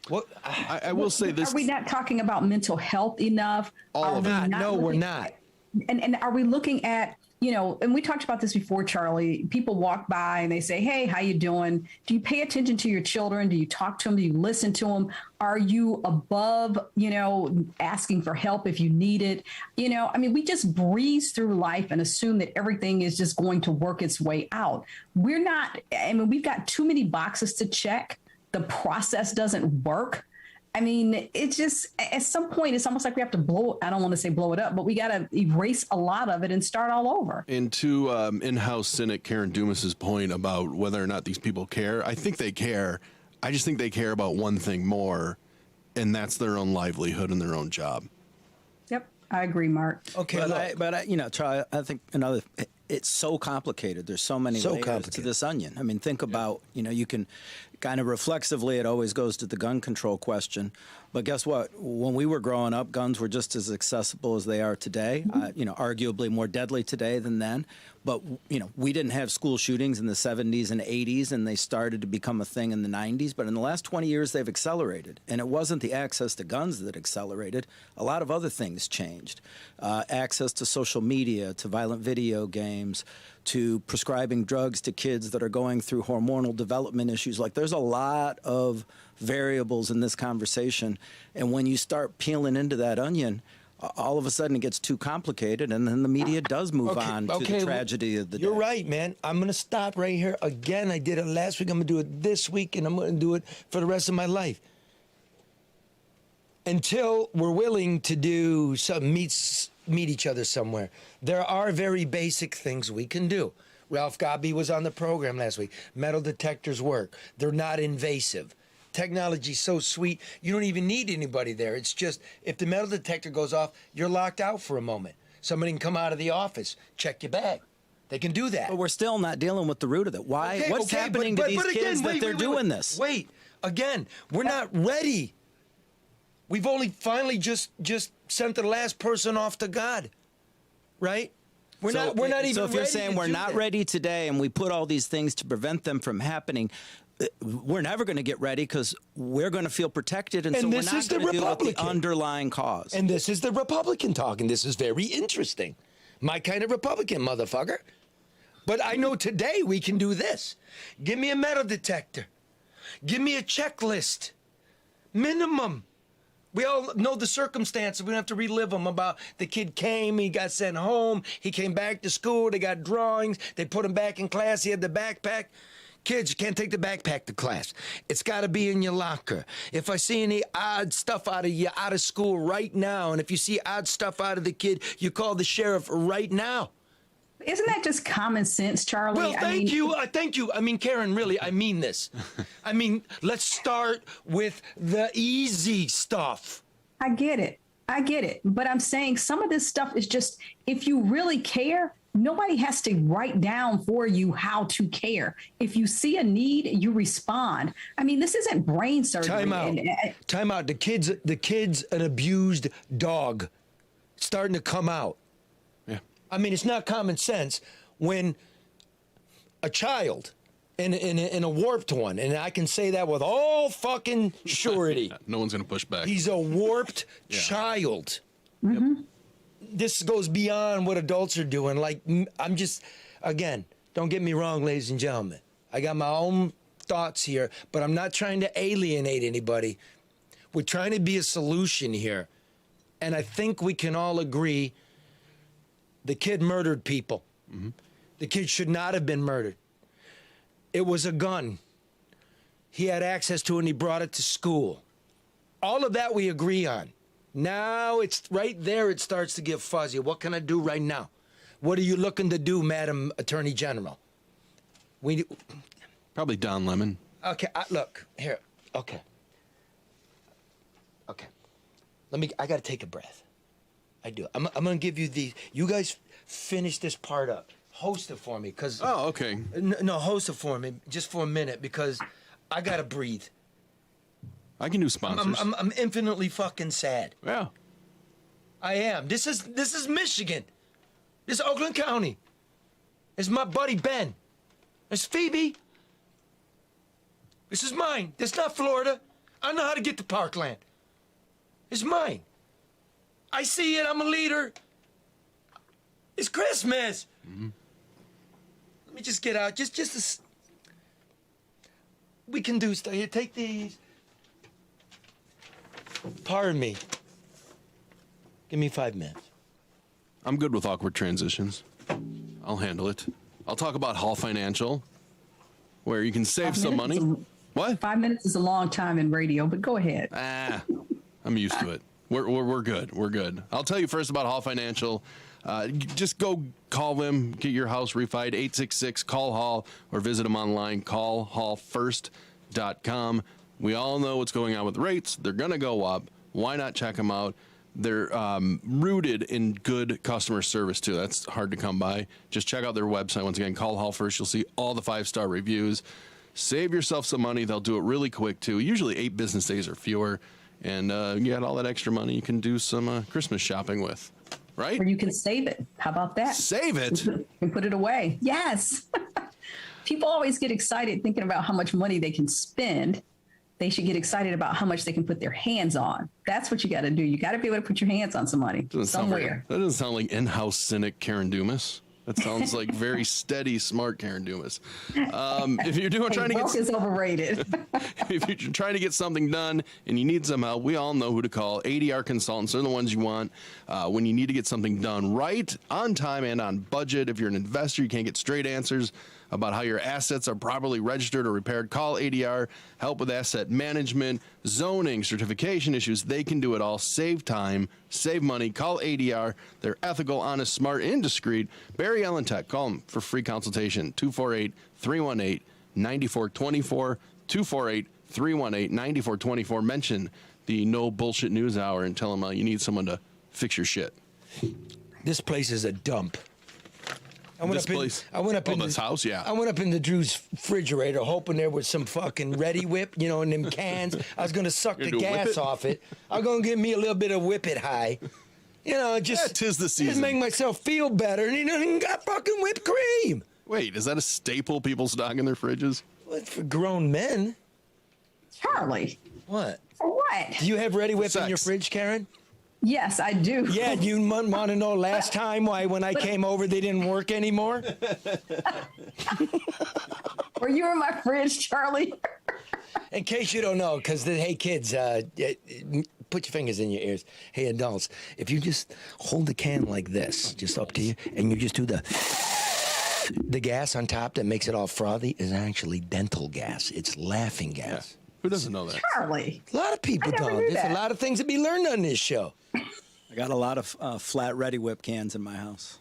What I will say this. Are we not talking about mental health enough? We're not. And are we looking at, and we talked about this before, Charlie, people walk by and they say, hey, how you doing? Do you pay attention to your children? Do you talk to them? Do you listen to them? Are you above, asking for help if you need it? We just breeze through life and assume that everything is just going to work its way out. We're not, we've got too many boxes to check. The process doesn't work. It's just, at some point, it's almost like we have to I don't want to say blow it up, but we got to erase a lot of it and start all over. And to in-house cynic Karen Dumas's point about whether or not these people care, I think they care. I just think they care about one thing more, and that's their own livelihood and their own job. Yep, I agree, Mark. Okay, Charlie, I think it's so complicated. There's so many layers to this onion. Think about, you can kind of reflexively, it always goes to the gun control question. But guess what? When we were growing up, guns were just as accessible as they are today, arguably more deadly today than then. But, we didn't have school shootings in the 70s and 80s, and they started to become a thing in the 90s. But in the last 20 years, they've accelerated. And it wasn't the access to guns that accelerated. A lot of other things changed. Access to social media, to violent video games, to prescribing drugs to kids that are going through hormonal development issues. Like, there's a lot of variables in this conversation. And when you start peeling into that onion, all of a sudden it gets too complicated, and then the media does move on to the tragedy of the day. You're right, man. I'm going to stop right here. Again, I did it last week. I'm going to do it this week, and I'm going to do it for the rest of my life. Until we're willing to do some meet each other somewhere, there are very basic things we can do. Ralph Gabi was on the program last week. Metal detectors work. They're not invasive. Technology's so sweet, you don't even need anybody there. It's just, if the metal detector goes off, you're locked out for a moment. Somebody can come out of the office, check your bag. They can do that. But we're still not dealing with the root of it. Why? What's happening to these kids that they're doing this? Wait, again, we're not ready. We've only finally just sent the last person off to God, right? We're not even ready. So if you're saying we're not ready today, and we put all these things to prevent them from happening, we're never going to get ready because we're going to feel protected, and so we're not going to deal with the underlying cause. And this is the Republican talk, and this is very interesting My kind of Republican, motherfucker. But I know today we can do this. Give me a metal detector. Give me a checklist. Minimum. We all know the circumstances. We don't have to relive them about the kid came, he got sent home, he came back to school, they got drawings, they put him back in class, he had the backpack. Kids, you can't take the backpack to class. It's got to be in your locker. If I see any odd stuff out of you out of school right now, and if you see odd stuff out of the kid, you call the sheriff right now. Isn't that just common sense, Charlie? Well, thank you. Thank you. I mean, Karen, really, I mean this. I mean, let's start with the easy stuff. I get it. But I'm saying some of this stuff is just, if you really care, nobody has to write down for you how to care. If you see a need, you respond. I mean, this isn't brain surgery. Time out. The kid's an abused dog starting to come out. I mean, it's not common sense when a child, and a warped one, and I can say that with all fucking surety. No one's going to push back. He's a warped child. Mm-hmm. This goes beyond what adults are doing. Like, I'm just, again, don't get me wrong, ladies and gentlemen. I got my own thoughts here, but I'm not trying to alienate anybody. We're trying to be a solution here. And I think we can all agree the kid murdered people. Mm-hmm. The kid should not have been murdered. It was a gun. He had access to it and he brought it to school. All of that we agree on. Now it's right there, it starts to get fuzzy. What can I do right now? What are you looking to do, Madam Attorney General? Probably Don Lemon. Okay, look, here, okay. I gotta take a breath. I do. I'm gonna give you these. You guys finish this part up. Host it for me, because. Oh, okay. No, host it for me, just for a minute, because I gotta breathe. I can do sponsors. I'm infinitely fucking sad. Yeah. I am. This is Michigan. This is Oakland County. This is my buddy Ben. This is Phoebe. This is mine. This is not Florida. I know how to get to Parkland. It's mine. I see it. I'm a leader. It's Christmas. Mm-hmm. Let me just get out. We can do stuff. Here, take these. Pardon me. Give me 5 minutes. I'm good with awkward transitions. I'll handle it. I'll talk about Hall Financial, where you can save some money. What? 5 minutes is a long time in radio, but go ahead. I'm used to it. We're good. We're good. I'll tell you first about Hall Financial. Just go call them, get your house refied, 866-CALL-HALL, or visit them online, callhallfirst.com. We all know what's going on with rates. They're going to go up. Why not check them out? They're rooted in good customer service, too. That's hard to come by. Just check out their website. Once again, Call Hall First. You'll see all the 5-star reviews. Save yourself some money. They'll do it really quick, too. Usually 8 business days or fewer. And you got all that extra money you can do some Christmas shopping with, right? Or you can save it. How about that? Save it? And put it away. Yes. People always get excited thinking about how much money they can spend. They should get excited about how much they can put their hands on. That's what you got to do. You got to be able to put your hands on some money somewhere. That doesn't sound like in-house cynic Karen Dumas. That sounds like very steady, smart Karen Dumas. If you're trying to get is overrated. If you're trying to get something done and you need some help, we all know who to call. ADR consultants are the ones you want when you need to get something done right, on time, and on budget. If you're an investor, you can't get straight answers about how your assets are properly registered or repaired. Call ADR. Help with asset management, zoning, certification issues. They can do it all. Save time, save money. Call ADR. They're ethical, honest, smart, and discreet. Barry Allen Tech. Call them for free consultation. 248-318-9424. 248-318-9424. Mention the No Bullshit News Hour and tell them you need someone to fix your shit. This place is a dump. I went up in this house, yeah. I went up into Drew's refrigerator hoping there was some fucking Ready Whip, in them cans. I was going to suck the gas off it. I was going to give me a little bit of Whip It High. Tis the season. Just make myself feel better. And got fucking whipped cream. Wait, is that a staple people stock in their fridges? Well, it's for grown men. Charlie. What? For what? Do you have Ready Whip in your fridge, Karen? Yes, I do. Yeah, you want to know last time why when I came over they didn't work anymore? Were you in my fridge, Charlie? In case you don't know, because hey kids, put your fingers in your ears. Hey adults, if you just hold the can like this, just up to you, and you just do the gas on top that makes it all frothy is actually dental gas. It's laughing gas. Yeah. Who doesn't know that? Charlie. A lot of people don't. There's a lot of things to be learned on this show. I got a lot of flat Ready Whip cans in my house.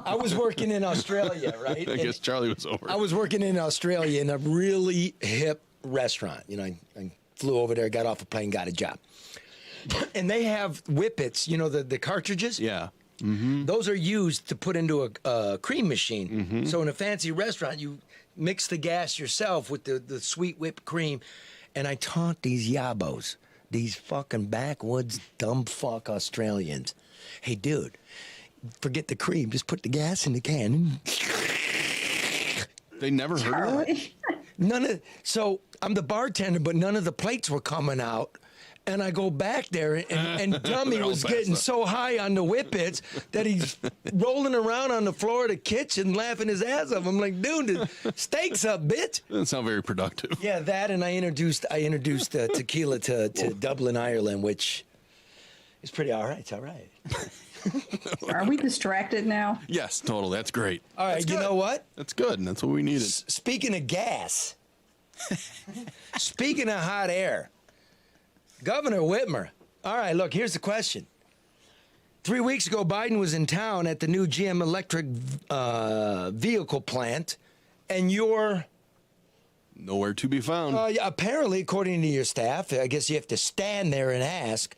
I was working in Australia, right? I guess Charlie was over. I was working in Australia in a really hip restaurant. You know, I flew over there, got off a plane, got a job. And they have whippets, you know, the cartridges? Yeah. Mm-hmm. Those are used to put into a cream machine. Mm-hmm. So in a fancy restaurant, you mix the gas yourself with the sweet whipped cream. And I taught these yabos, these fucking backwoods dumb fuck Australians. Hey, dude, forget the cream. Just put the gas in the can. They never heard of it? So I'm the bartender, but none of the plates were coming out. And I go back there, and Dummy was getting so high on the whippets that he's rolling around on the floor of the kitchen laughing his ass off. I'm like, dude, the steak's up, bitch. Doesn't sound very productive. Yeah, that, and I introduced tequila to Dublin, Ireland, which is pretty all right. It's all right. Are we distracted now? Yes, total. That's great. All right, you know what? That's good, and that's what we needed. Speaking of gas, speaking of hot air, Governor Whitmer. All right, look, here's the question. 3 weeks ago, Biden was in town at the new GM electric vehicle plant, and you're... Nowhere to be found. Apparently, according to your staff, I guess you have to stand there and ask,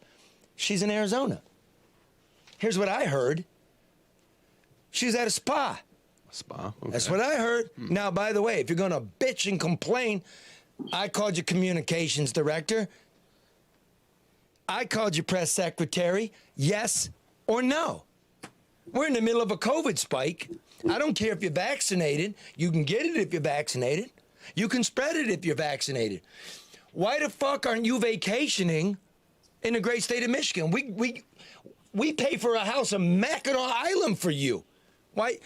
she's in Arizona. Here's what I heard. She's at a spa. A spa? Okay. That's what I heard. Now, by the way, if you're going to bitch and complain, I called your communications director. I called your press secretary. Yes or no? We're in the middle of a COVID spike. I don't care if you're vaccinated. You can get it if you're vaccinated. You can spread it if you're vaccinated. Why the fuck aren't you vacationing in the great state of Michigan? We pay for a house on Mackinac Island for you. Why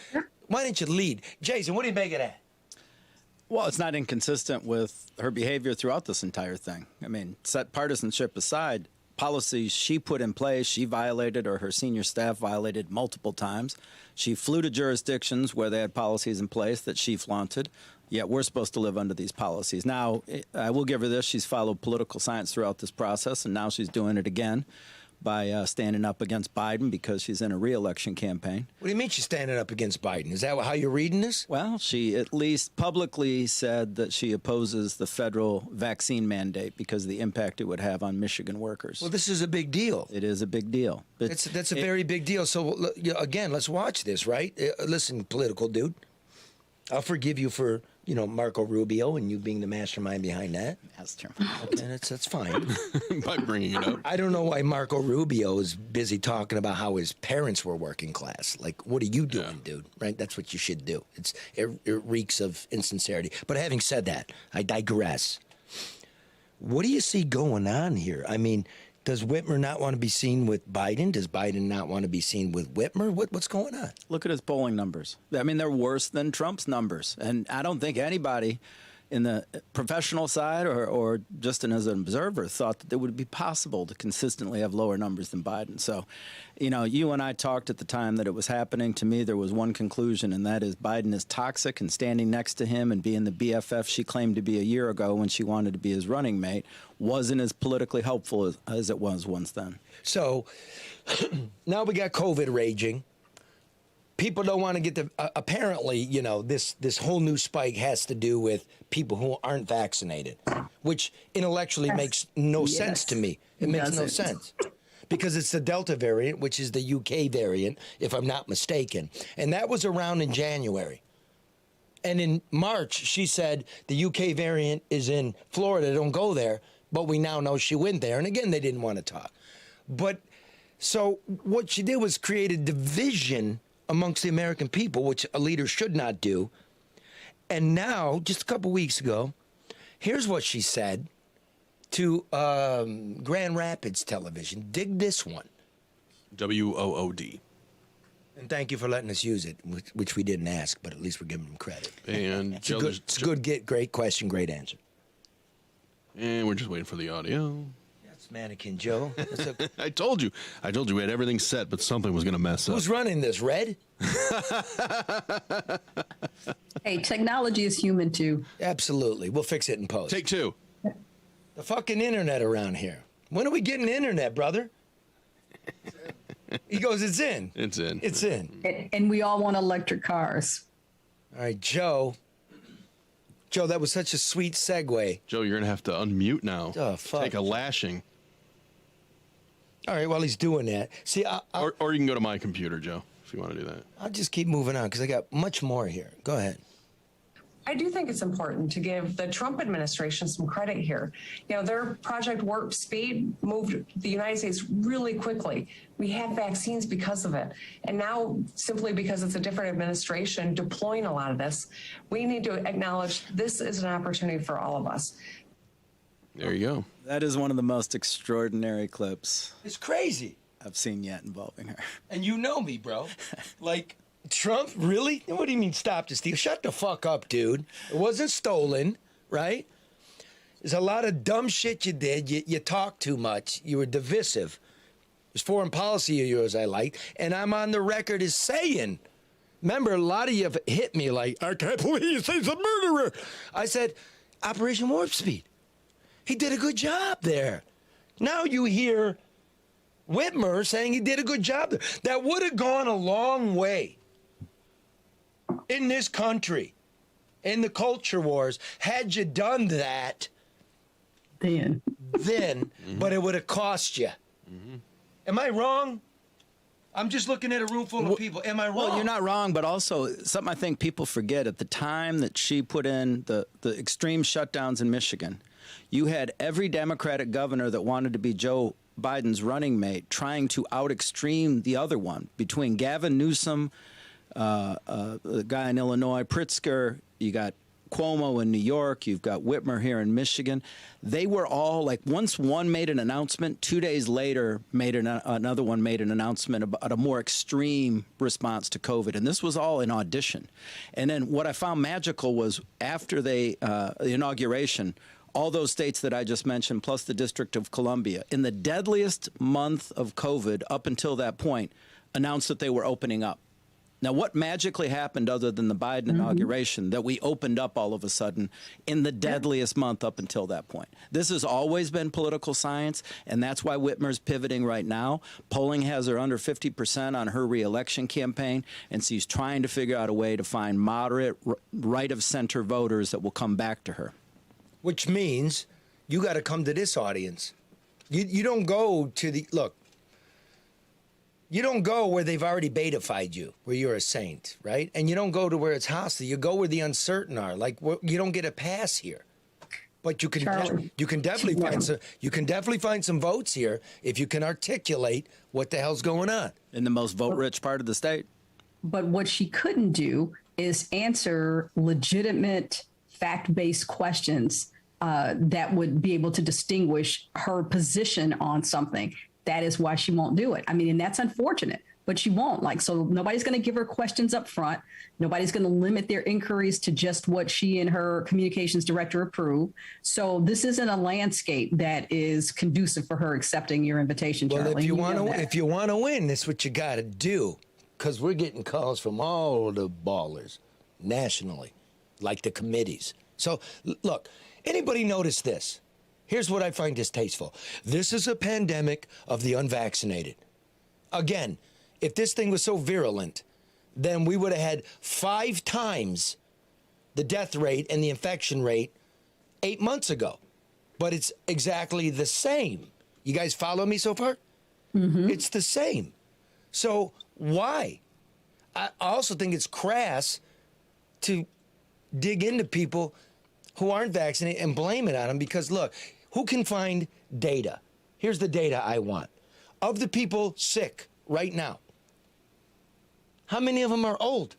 didn't you lead? Jason, what do you make of that? Well, it's not inconsistent with her behavior throughout this entire thing. I mean, set partisanship aside, policies she put in place, she violated, or her senior staff violated multiple times. She flew to jurisdictions where they had policies in place that she flaunted, yet we're supposed to live under these policies. Now, I will give her this. She's followed political science throughout this process, and now she's doing it again by standing up against Biden because she's in a re-election campaign. What do you mean she's standing up against Biden? Is that how you're reading this? Well, she at least publicly said that she opposes the federal vaccine mandate because of the impact it would have on Michigan workers. Well, this is a big deal. It is a big deal. That's a very big deal. So, again, let's watch this, right? Listen, political dude, I'll forgive you for, Marco Rubio and you being the mastermind behind that. That's true. Okay, that's fine. By bringing it up. I don't know why Marco Rubio is busy talking about how his parents were working class. Like, what are you doing, dude? Right? That's what you should do. It reeks of insincerity. But having said that, I digress. What do you see going on here? I mean, does Whitmer not want to be seen with Biden? Does Biden not want to be seen with Whitmer? What's going on? Look at his polling numbers. I mean, they're worse than Trump's numbers. And I don't think anybody in the professional side or just as an observer thought that it would be possible to consistently have lower numbers than Biden. So, you and I talked at the time that it was happening. To me, there was one conclusion, and that is Biden is toxic, and standing next to him and being the BFF she claimed to be a year ago when she wanted to be his running mate wasn't as politically helpful as it was once then. So now we got COVID raging. People don't want to get apparently, this whole new spike has to do with people who aren't vaccinated, which intellectually makes no sense to me. It makes no sense because it's the Delta variant, which is the UK variant, if I'm not mistaken. And that was around in January. And in March, she said the UK variant is in Florida. Don't go there. But we now know she went there. And again, they didn't want to talk. But so what she did was create a division amongst the American people, which a leader should not do. And now, just a couple weeks ago, here's what she said to Grand Rapids Television. Dig this one. WOOD. And thank you for letting us use it, which we didn't ask, but at least we're giving them credit. And it's a good, great question, great answer. And we're just waiting for the audio. That's Mannequin Joe. That's I told you we had everything set, but something was going to mess up. Who's running this, Red? Hey, technology is human too. Absolutely. We'll fix it in post. Take two. The fucking internet around here. When are we getting internet, brother? He goes, it's in. It's in. It's in. And we all want electric cars. All right, Joe. Joe, that was such a sweet segue. Joe, you're going to have to unmute now. Oh, fuck. Take a lashing. All right, while he's doing that. See, or you can go to my computer, Joe, if you want to do that. I'll just keep moving on because I got much more here. Go ahead. I do think it's important to give the Trump administration some credit here. You know, their Project Warp Speed moved the United States really quickly. We had vaccines because of it. And now, simply because it's a different administration deploying a lot of this, we need to acknowledge this is an opportunity for all of us. There you go. That is one of the most extraordinary clips It's crazy. I've seen yet involving her. And you know me, bro. Like, Trump, really? What do you mean stop to steal? Shut the fuck up, dude. It wasn't stolen, right? There's a lot of dumb shit you did. You talked too much. You were divisive. There's foreign policy of yours I liked. And I'm on the record as saying, remember, a lot of you have hit me like, I can't believe you say he's a murderer. I said, Operation Warp Speed. He did a good job there. Now you hear Whitmer saying he did a good job there. That would have gone a long way in this country, in the culture wars, had you done that then, but it would have cost you. Am I wrong? I'm just looking at a room full of people. Am I wrong? Well, you're not wrong, but also something I think people forget. At the time that she put in the extreme shutdowns in Michigan, you had every Democratic governor that wanted to be Joe Biden's running mate trying to out-extreme the other one. Between Gavin Newsom, the guy in Illinois, Pritzker, you got Cuomo in New York, you've got Whitmer here in Michigan. They were all like, once one made an announcement, 2 days later another one made an announcement about a more extreme response to COVID. And this was all in audition. And then what I found magical was after the inauguration, all those states that I just mentioned, plus the District of Columbia, in the deadliest month of COVID up until that point, announced that they were opening up. Now, what magically happened other than the Biden inauguration that we opened up all of a sudden in the deadliest month up until that point? This has always been political science, and that's why Whitmer's pivoting right now. Polling has her under 50% on her reelection campaign, and she's trying to figure out a way to find moderate, right-of-center voters that will come back to her. Which means you got to come to this audience. You don't go to the, look, you don't go where they've already betafied you, where you're a saint, right? And you don't go to where it's hostile. You go where the uncertain are. Like, you don't get a pass here. But you can definitely find some votes here if you can articulate what the hell's going on in the most vote-rich part of the state. But what she couldn't do is answer legitimate, fact-based questions that would be able to distinguish her position on something. That is why she won't do it. I mean, and that's unfortunate, but she won't. Like, so nobody's going to give her questions up front. Nobody's going to limit their inquiries to just what she and her communications director approve. So this isn't a landscape that is conducive for her accepting your invitation, Charlie. Well, if you want to win, that's what you got to do, because we're getting calls from all the ballers nationally, like the committees. So, look, anybody notice this? Here's what I find distasteful. This is a pandemic of the unvaccinated. Again, if this thing was so virulent, then we would have had 5 times the death rate and the infection rate 8 months ago. But it's exactly the same. You guys follow me so far? It's the same. So why? I also think it's crass to dig into people who aren't vaccinated and blame it on them, because, look, who can find data? Here's the data I want. Of the people sick right now, how many of them are old?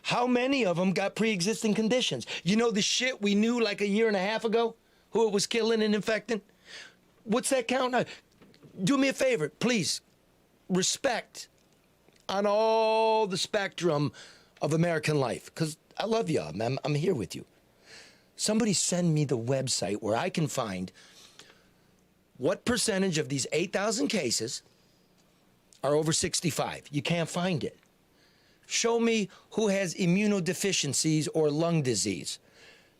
How many of them got pre-existing conditions? You know, the shit we knew like a year and a half ago who it was killing and infecting? What's that count? Do me a favor, please. Respect on all the spectrum of American life, because I love y'all. I'm here with you. Somebody send me the website where I can find what percentage of these 8,000 cases are over 65. You can't find it. Show me who has immunodeficiencies or lung disease.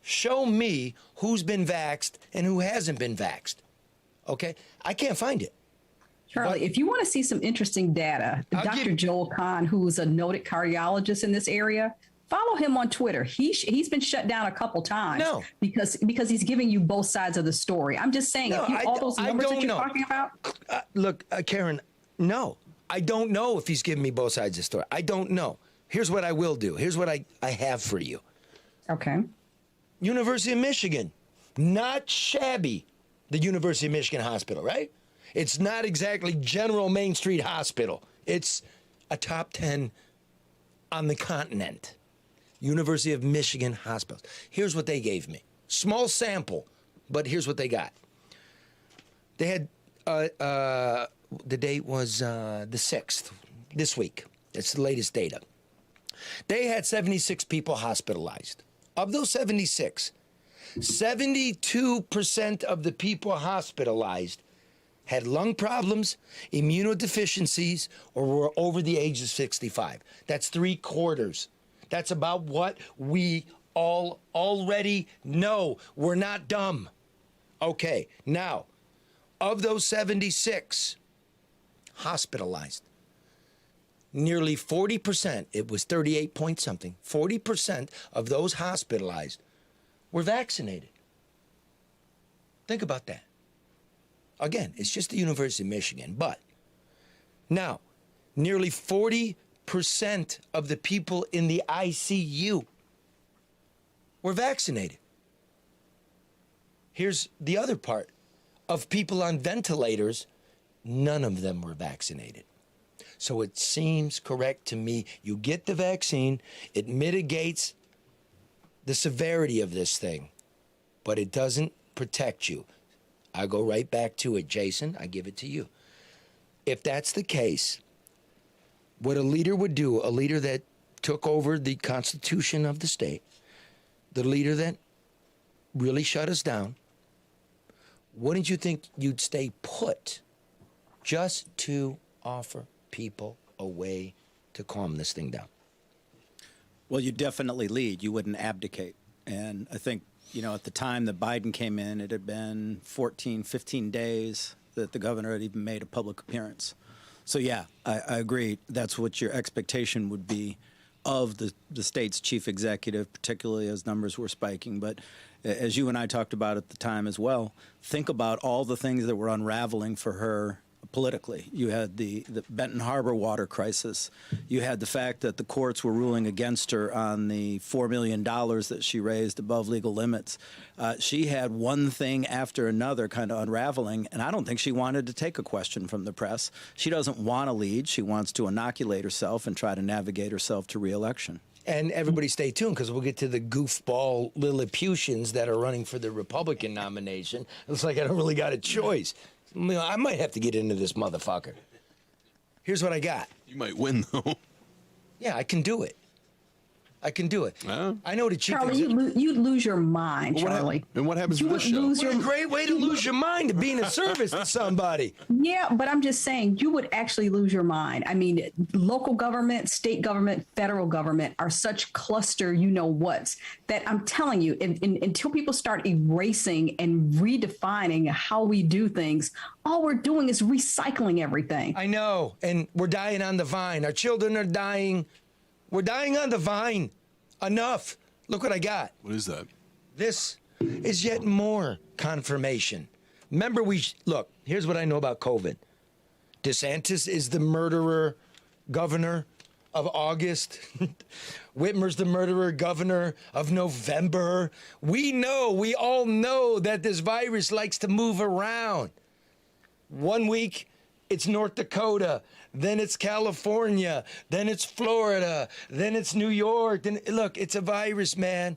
Show me who's been vaxxed and who hasn't been vaxxed. Okay? I can't find it. Charlie, if you want to see some interesting data, Dr. Joel Kahn, who is a noted cardiologist in this area, follow him on Twitter. He's been shut down a couple times because he's giving you both sides of the story. I'm just saying, all those numbers that you're talking about. Look, Karen, no, I don't know if he's giving me both sides of the story. I don't know. Here's what I will do. Here's what I have for you. Okay. University of Michigan, not shabby. The University of Michigan Hospital, right? It's not exactly General Main Street Hospital. It's a top 10 on the continent. University of Michigan Hospitals. Here's what they gave me. Small sample, but here's what they got. They had, the date was the 6th, this week. It's the latest data. They had 76 people hospitalized. Of those 76, 72% of the people hospitalized had lung problems, immunodeficiencies, or were over the age of 65. That's 3/4. That's about what we all already know. We're not dumb. Okay, now, of those 76 hospitalized, nearly 40%, it was 38 point something, 40% of those hospitalized were vaccinated. Think about that. Again, it's just the University of Michigan, but now, nearly 40% of the people in the ICU were vaccinated. Here's the other part. Of people on ventilators, none of them were vaccinated. So it seems correct to me. You get the vaccine, it mitigates the severity of this thing, but it doesn't protect you. I go right back to it, Jason. I give it to you. If that's the case, what a leader would do, a leader that took over the Constitution of the state, the leader that really shut us down, wouldn't you think you'd stay put just to offer people a way to calm this thing down? Well, you definitely lead. You wouldn't abdicate. And I think, at the time that Biden came in, it had been 14, 15 days that the governor had even made a public appearance. So, yeah, I agree. That's what your expectation would be of the state's chief executive, particularly as numbers were spiking. But as you and I talked about at the time as well, think about all the things that were unraveling for her politically. You had the Benton Harbor water crisis. You had the fact that the courts were ruling against her on the $4 million that she raised above legal limits. She had one thing after another kind of unraveling, and I don't think she wanted to take a question from the press. She doesn't want to lead. She wants to inoculate herself and try to navigate herself to re-election. And everybody stay tuned, because we'll get to the goofball Lilliputians that are running for the Republican nomination. Looks like I don't really got a choice. I might have to get into this motherfucker. Here's what I got. You might win, though. Yeah, I can do it. I can do it. I know the chief. Charlie, you'd lose your mind, Charlie. And what happens to this show? What a great way to lose your mind, to be in a service to somebody. Yeah, but I'm just saying, you would actually lose your mind. I mean, local government, state government, federal government are such cluster you-know-whats that I'm telling you, until people start erasing and redefining how we do things, all we're doing is recycling everything. I know, and we're dying on the vine. Our children are dying. We're dying on the vine. Enough. Look what I got. What is that? This is yet more confirmation. Remember, look, here's what I know about COVID. DeSantis is the murderer governor of August. Whitmer's the murderer governor of November. We all know that this virus likes to move around. 1 week, it's North Dakota, then it's California, then it's Florida, then it's New York. Then look, it's a virus, man.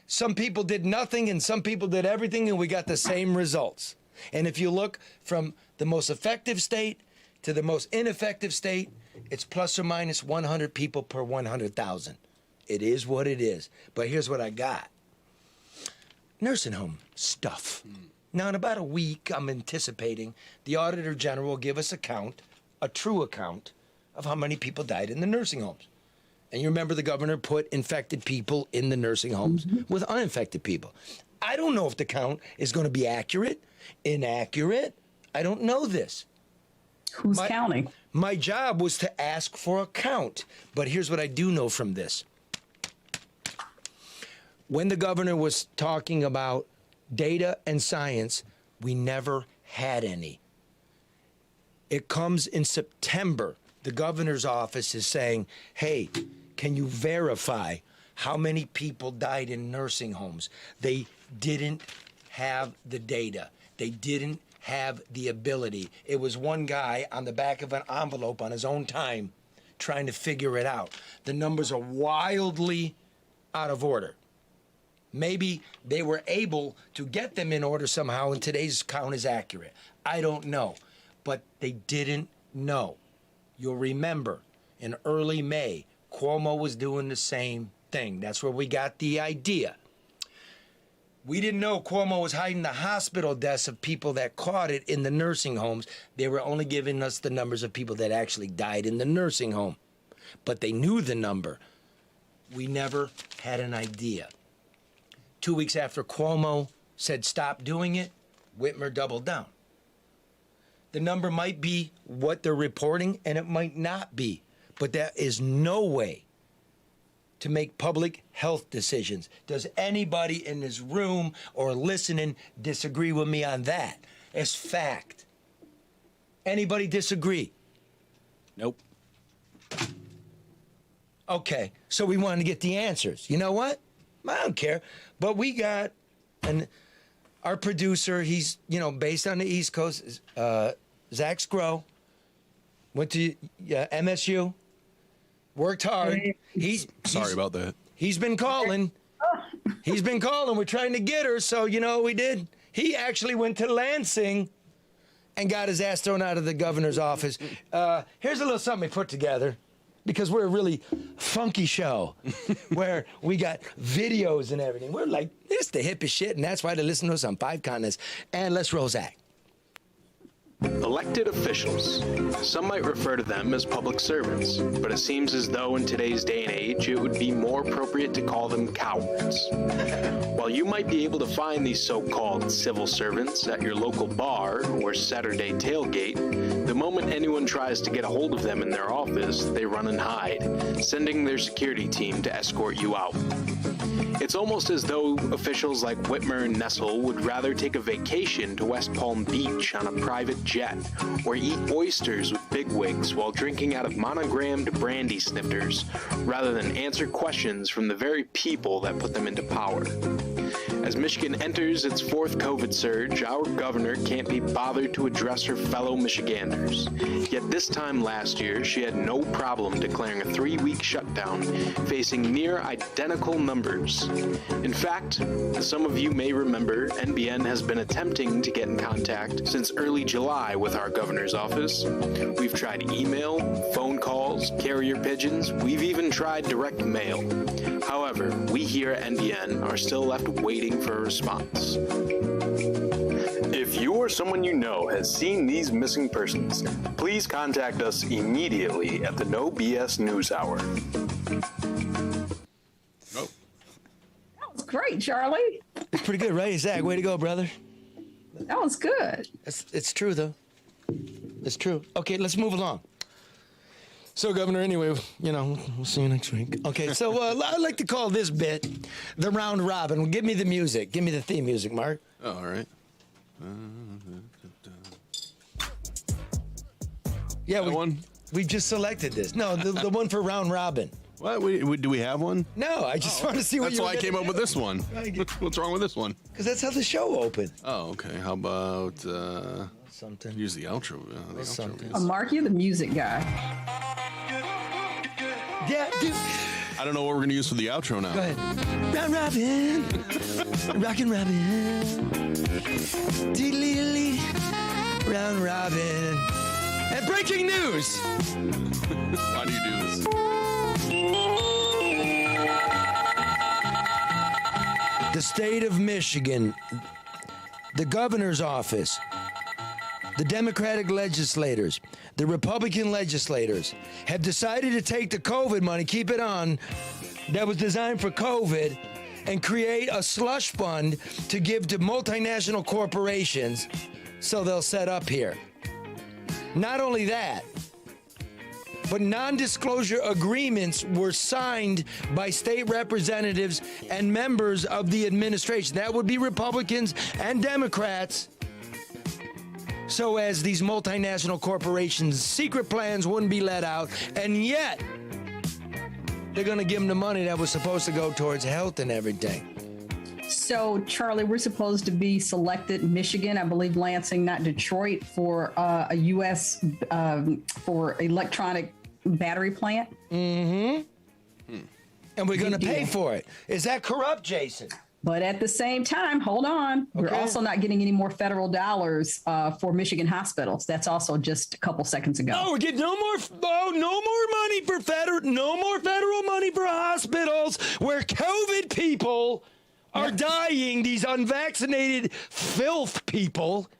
Some people did nothing and some people did everything, and we got the same results. And if you look from the most effective state to the most ineffective state, it's plus or minus 100 people per 100,000. It is what it is. But here's what I got. Nursing home stuff. Now, in about a week, I'm anticipating the Auditor General will give us a count, a true account, of how many people died in the nursing homes. And you remember the governor put infected people in the nursing homes with uninfected people. I don't know if the count is going to be accurate, inaccurate. I don't know this. Who's counting? My job was to ask for a count. But here's what I do know from this. When the governor was talking about data and science, we never had any. It comes in September. The governor's office is saying, hey, can you verify how many people died in nursing homes? They didn't have the data. They didn't have the ability. It was one guy on the back of an envelope on his own time trying to figure it out. The numbers are wildly out of order. Maybe they were able to get them in order somehow and today's count is accurate. I don't know. But they didn't know. You'll remember in early May, Cuomo was doing the same thing. That's where we got the idea. We didn't know Cuomo was hiding the hospital deaths of people that caught it in the nursing homes. They were only giving us the numbers of people that actually died in the nursing home. But they knew the number. We never had an idea. 2 weeks after Cuomo said stop doing it, Whitmer doubled down. The number might be what they're reporting, and it might not be. But there is no way to make public health decisions. Does anybody in this room or listening disagree with me on that? It's fact. Anybody disagree? Nope. Okay, so we wanted to get the answers. You know what? I don't care. But we got our producer, he's, based on the East Coast, Zach Scrow, went to MSU, worked hard. Sorry about that. He's been calling. He's been calling. We're trying to get her. So, you know what we did? He actually went to Lansing and got his ass thrown out of the governor's office. Here's a little something we put together, because we're a really funky show where we got videos and everything. We're like, this is the hippest shit, and that's why they listen to us on 5 continents. And let's roll Zach. Elected officials. Some might refer to them as public servants, but it seems as though in today's day and age it would be more appropriate to call them cowards. While you might be able to find these so-called civil servants at your local bar or Saturday tailgate, the moment anyone tries to get a hold of them in their office, they run and hide, sending their security team to escort you out. It's almost as though officials like Whitmer and Nessel would rather take a vacation to West Palm Beach on a private jet, or eat oysters with bigwigs while drinking out of monogrammed brandy snifters, rather than answer questions from the very people that put them into power. As Michigan enters its 4th COVID surge, our governor can't be bothered to address her fellow Michiganders. Yet this time last year, she had no problem declaring a 3-week shutdown, facing near identical numbers. In fact, as some of you may remember, NBN has been attempting to get in contact since early July with our governor's office. We've tried email, phone calls, carrier pigeons, we've even tried direct mail. However, we here at NBN are still left waiting for a response. If you or someone you know has seen these missing persons, please contact us immediately at the No BS News Hour. That was great, Charlie. It's pretty good, right? Zach, way to go, brother. That was good. It's true, though. It's true. Okay, let's move along. So, Governor, anyway, we'll see you next week. Okay, so I'd like to call this bit the round robin. Give me the music. Give me the theme music, Mark. Oh, all right. Yeah, we just selected this. No, the one for round robin. What? Do we have one? No, I just want to see what That's why I came up with this one. What's wrong with this one? Because that's how the show opened. Oh, okay. How about something? Use the outro. Mark, you're the music guy. Yeah, dude. I don't know what we're going to use for the outro now. Go ahead. Round Robin. Rockin' Robin. Diddly-diddly. Round Robin. And breaking news. Why do you do this? The state of Michigan, the governor's office, the Democratic legislators, the Republican legislators have decided to take the COVID money, keep it on, that was designed for COVID, and create a slush fund to give to multinational corporations so they'll set up here. Not only that, but non-disclosure agreements were signed by state representatives and members of the administration. That would be Republicans and Democrats. So as these multinational corporations' secret plans wouldn't be let out, and yet they're going to give them the money that was supposed to go towards health and everything. So, Charlie, we're supposed to be selected in Michigan, I believe Lansing, not Detroit, for a U.S. For electronic battery plant. Mm-hmm. And we're going to pay for it. Is that corrupt, Jason? But at the same time, hold on. We're also not getting any more federal dollars for Michigan hospitals. That's also just a couple seconds ago. Oh, we're getting no more money for no more federal money for hospitals where COVID people are dying, these unvaccinated filth people.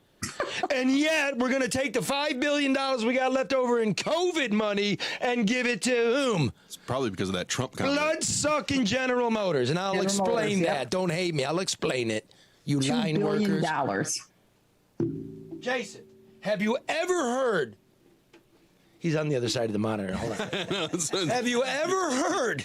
And yet we're going to take the $5 billion we got left over in COVID money and give it to whom? It's probably because of that Trump comment. Blood-sucking General Motors. And I'll explain that. Don't hate me. I'll explain it. You line workers. $2 billion. Jason, have you ever heard? He's on the other side of the monitor. Hold on. Have you ever heard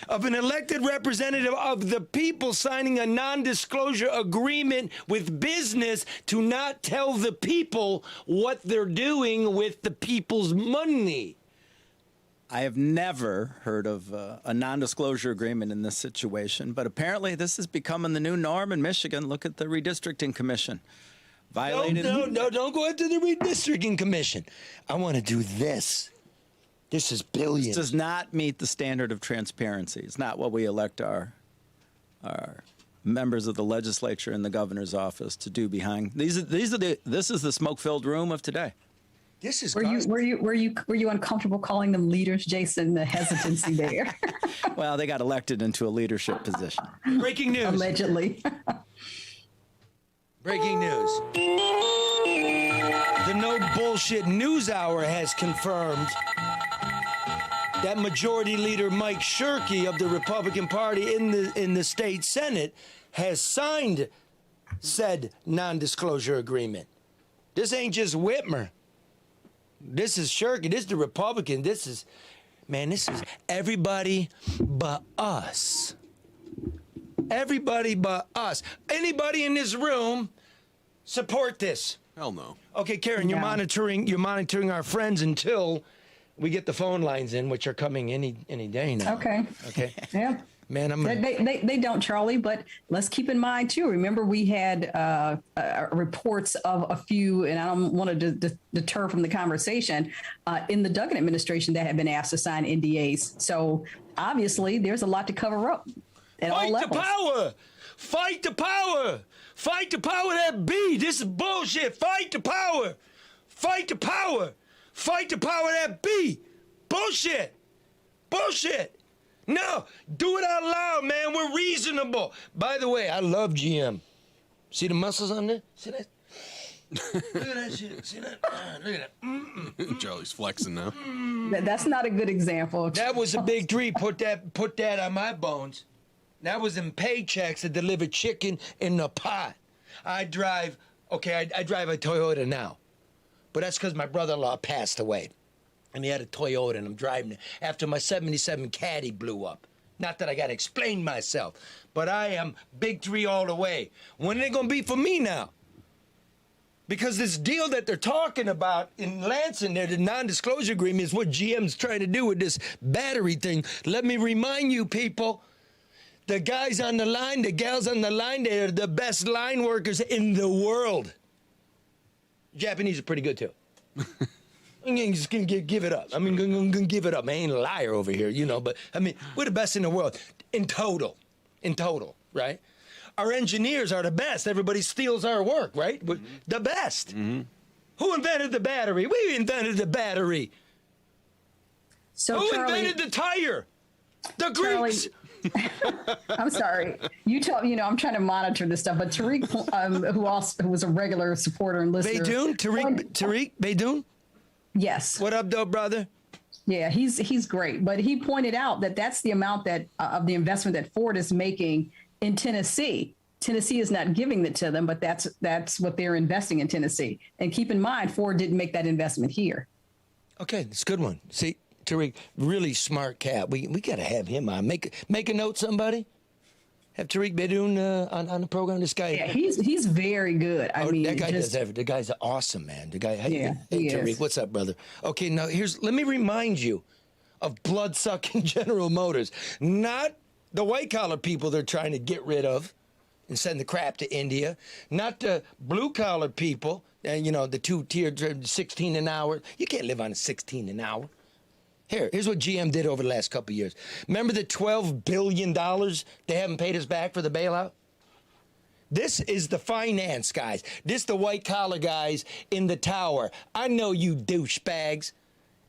of an elected representative of the people signing a non-disclosure agreement with business to not tell the people what they're doing with the people's money? I have never heard of a non-disclosure agreement in this situation, but apparently this is becoming the new norm in Michigan. Look at the redistricting commission. Violated. No, don't go into the redistricting commission. I want to do this. This is billions. This does not meet the standard of transparency. It's not what we elect our members of the legislature and the governor's office to do behind. This is the smoke-filled room of today. This is. Were you uncomfortable calling them leaders, Jason? The hesitancy there. Well, they got elected into a leadership position. Breaking news. Allegedly. Breaking news. The No Bullshit News Hour has confirmed that Majority Leader Mike Shirkey of the Republican Party in the state Senate has signed said non-disclosure agreement. This ain't just Whitmer. This is Shirkey. This is the Republican. This is everybody but us. Everybody but us. Anybody in this room support this? Hell no. Okay, Karen, you're monitoring our friends until we get the phone lines in, which are coming any day now. Okay. Yeah. Man, they don't, Charlie, but let's keep in mind, too. Remember, we had reports of a few, and I don't want to deter from the conversation, in the Duggan administration that had been asked to sign NDAs. So, obviously, there's a lot to cover up at all levels. Fight the power! Fight the power! Fight the power that be! This is bullshit! Fight the power! Fight the power! Fight the power that be! Bullshit! Bullshit! No, do it out loud, man. We're reasonable. By the way, I love GM. See the muscles on there? See that? Look at that shit. See that? Look at that. Charlie's flexing now. That's not a good example. That was a big three. Put that on my bones. That was in paychecks to deliver chicken in the pot. I drive a Toyota now. But that's because my brother-in-law passed away. And he had a Toyota, and I'm driving it after my 77 Caddy blew up. Not that I got to explain myself, but I am big three all the way. When are they going to be for me now? Because this deal that they're talking about in Lansing, the non-disclosure agreement, is what GM's trying to do with this battery thing. Let me remind you, people, the guys on the line, the gals on the line, they're the best line workers in the world. Japanese are pretty good, too. I'm just gonna give it up. I'm gonna give it up. I ain't a liar over here, you know. But I mean, we're the best in the world in total, right? Our engineers are the best. Everybody steals our work, right? We're the best. Who invented the battery? We invented the battery. So Who Charlie, invented the tire? The Greeks. I'm sorry. I'm trying to monitor this stuff, but Tariq, who was a regular supporter and listener. Tariq Beydoun? Yes. What up, though, brother? Yeah, he's great. But he pointed out that that's the amount that of the investment that Ford is making in Tennessee. Tennessee is not giving it to them, but that's what they're investing in Tennessee. And keep in mind, Ford didn't make that investment here. Okay, it's a good one. See, Tariq, really smart cat. We got to have him on. Make a note, somebody. Have Tariq Beydoun on the program. This guy. Yeah, he's very good. I mean, that guy does everything. The guy's awesome, man. The guy. Hey, he Tariq, is. what's up, brother? Okay, now let me remind you of blood-sucking General Motors, not the white-collar people they're trying to get rid of and send the crap to India, not the blue-collar people, and the two-tier 16 an hour. You can't live on a 16 an hour. Here's what GM did over the last couple of years. Remember the $12 billion they haven't paid us back for the bailout? This is the finance guys. This the white-collar guys in the tower. I know you douchebags.